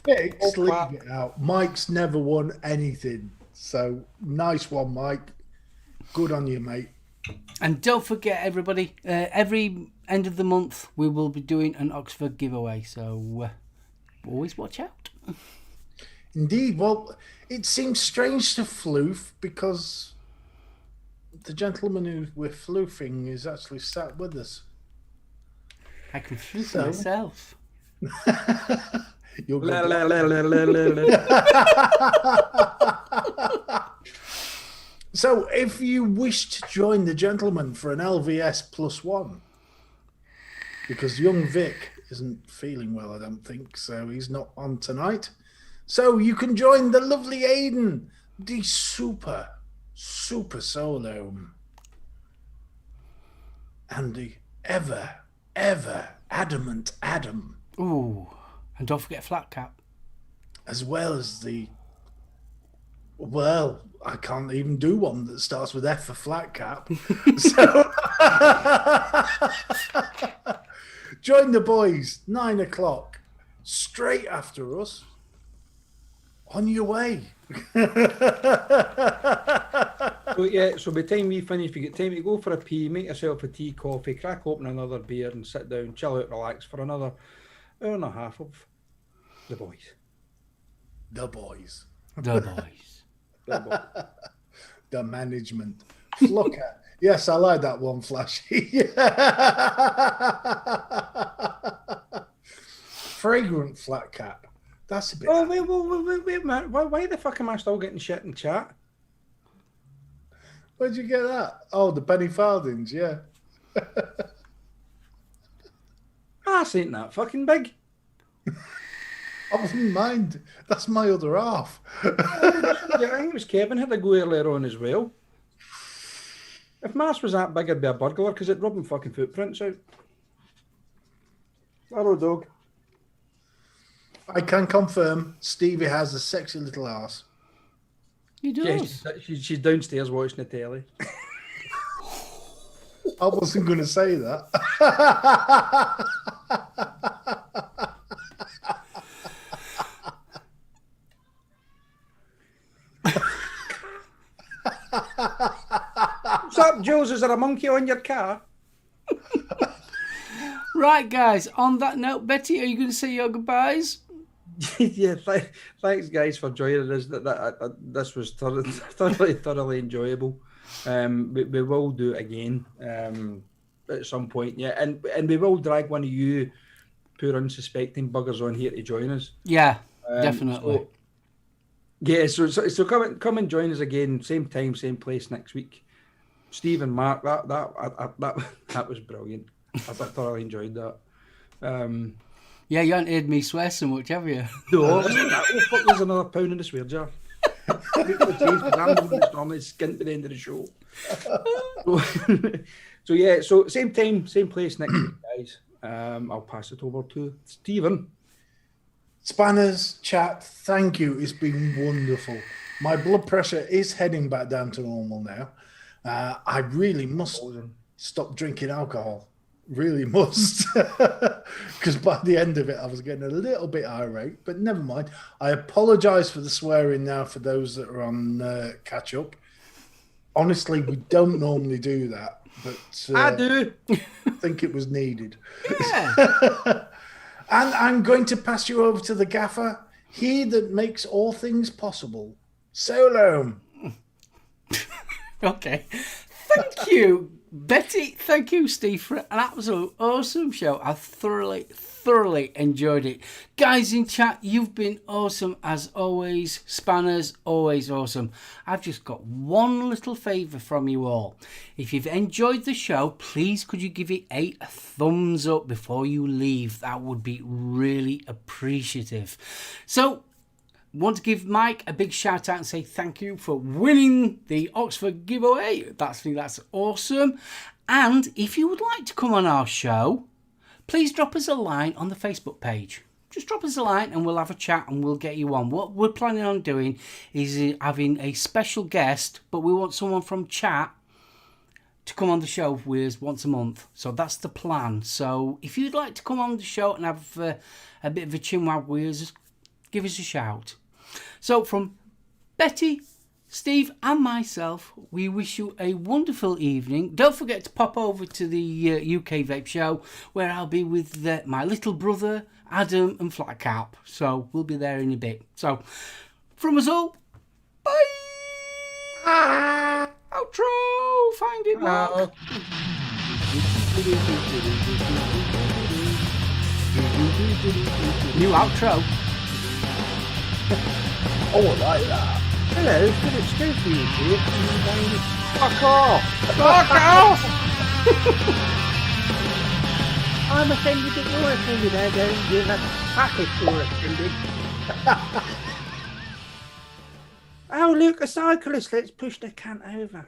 Fix, leave it out. Mike's never won anything. So nice one, Mike. Good on you, mate. And don't forget, everybody, every end of the month we will be doing an Oxford giveaway. So always watch out. Indeed. Well, it seems strange to floof because the gentleman who we're floofing is actually sat with us. I can floof myself. You'll go La, black. la, la, la, la, la. So, if you wish to join the gentleman for an LVS +1, because young Vic isn't feeling well, I don't think, so he's not on tonight. So, you can join the lovely Aiden, the super SoulOhm, and the ever adamant Adam, Ooh, and don't forget Flat Cap. as well as the, well, I can't even do one that starts with F for flat cap. So join the boys, 9 o'clock, straight after us. On your way. So yeah, so by the time we finish, we get time to go for a pee, make yourself a tea, coffee, crack open another beer and sit down, chill out, relax for another hour and a half of the boys. The boys. The boys. The boys. The management. Flucker. Yes, I like that one, Flashy. Fragrant flat cap. That's a bit. Oh, wait, man. Why the fuck am I still getting shit in chat? Where'd you get that? Oh, the penny farthings, yeah. Ass ain't that fucking big. I wouldn't mind. That's my other half. Yeah, I think it was Kevin had to go earlier on as well. If Mars was that big, it'd be a burglar because it'd rubbing fucking footprints out. Hello, dog. I can confirm Stevie has a sexy little ass. You do. Yeah, she's downstairs watching the telly. I wasn't going to say that. What's up, Jules? Is there a monkey on your car? Right, guys, on that note, Betty, are you going to say your goodbyes? Yeah, thanks, guys, for joining us. This was thoroughly enjoyable. We will do it again at some point, yeah, and we will drag one of you poor unsuspecting buggers on here to join us. Yeah, definitely. So come and join us again, same time, same place next week. Steve and Mark, that was brilliant. I thoroughly enjoyed that. Yeah, you haven't heard me swear so much, have you? No, fuck, there's another pound in the swear jar. I'm going to normally skint to the end of the show. So yeah, so same time, same place next week, guys. I'll pass it over to Stephen. Spanners, chat, thank you. It's been wonderful. My blood pressure is heading back down to normal now. I really must stop drinking alcohol. Really must. Because by the end of it, I was getting a little bit irate, but never mind. I apologize for the swearing now for those that are on catch up. Honestly, we don't normally do that, but I do. I think it was needed. Yeah. And I'm going to pass you over to the gaffer, he that makes all things possible. SoulOhm. Okay. Thank you, Betty, thank you, Steve, for an absolute awesome show. I thoroughly enjoyed it. Guys in chat, you've been awesome as always. Spanners, always awesome. I've just got one little favour from you all. If you've enjoyed the show, please could you give it a thumbs up before you leave? That would be really appreciative. So, want to give Mike a big shout out and say thank you for winning the Oxford giveaway. That's awesome. And if you would like to come on our show, please drop us a line on the Facebook page. Just drop us a line and we'll have a chat and we'll get you on. What we're planning on doing is having a special guest, but we want someone from chat to come on the show with us once a month. So that's the plan. So if you'd like to come on the show and have a bit of a chinwag with us, give us a shout. So from Betty, Steve and myself, we wish you a wonderful evening. Don't forget to pop over to the UK Vape Show where I'll be with my little brother, Adam and Flatcap. So we'll be there in a bit. So from us all, bye! Outro! Find it, Mark! New outro. Oh, I like that. Hello, Philip Schofield here. Fuck off! Fuck off! I'm offended that you're offended. I don't give a fuck if you're offended. Oh, look, a cyclist. Let's push the cunt over.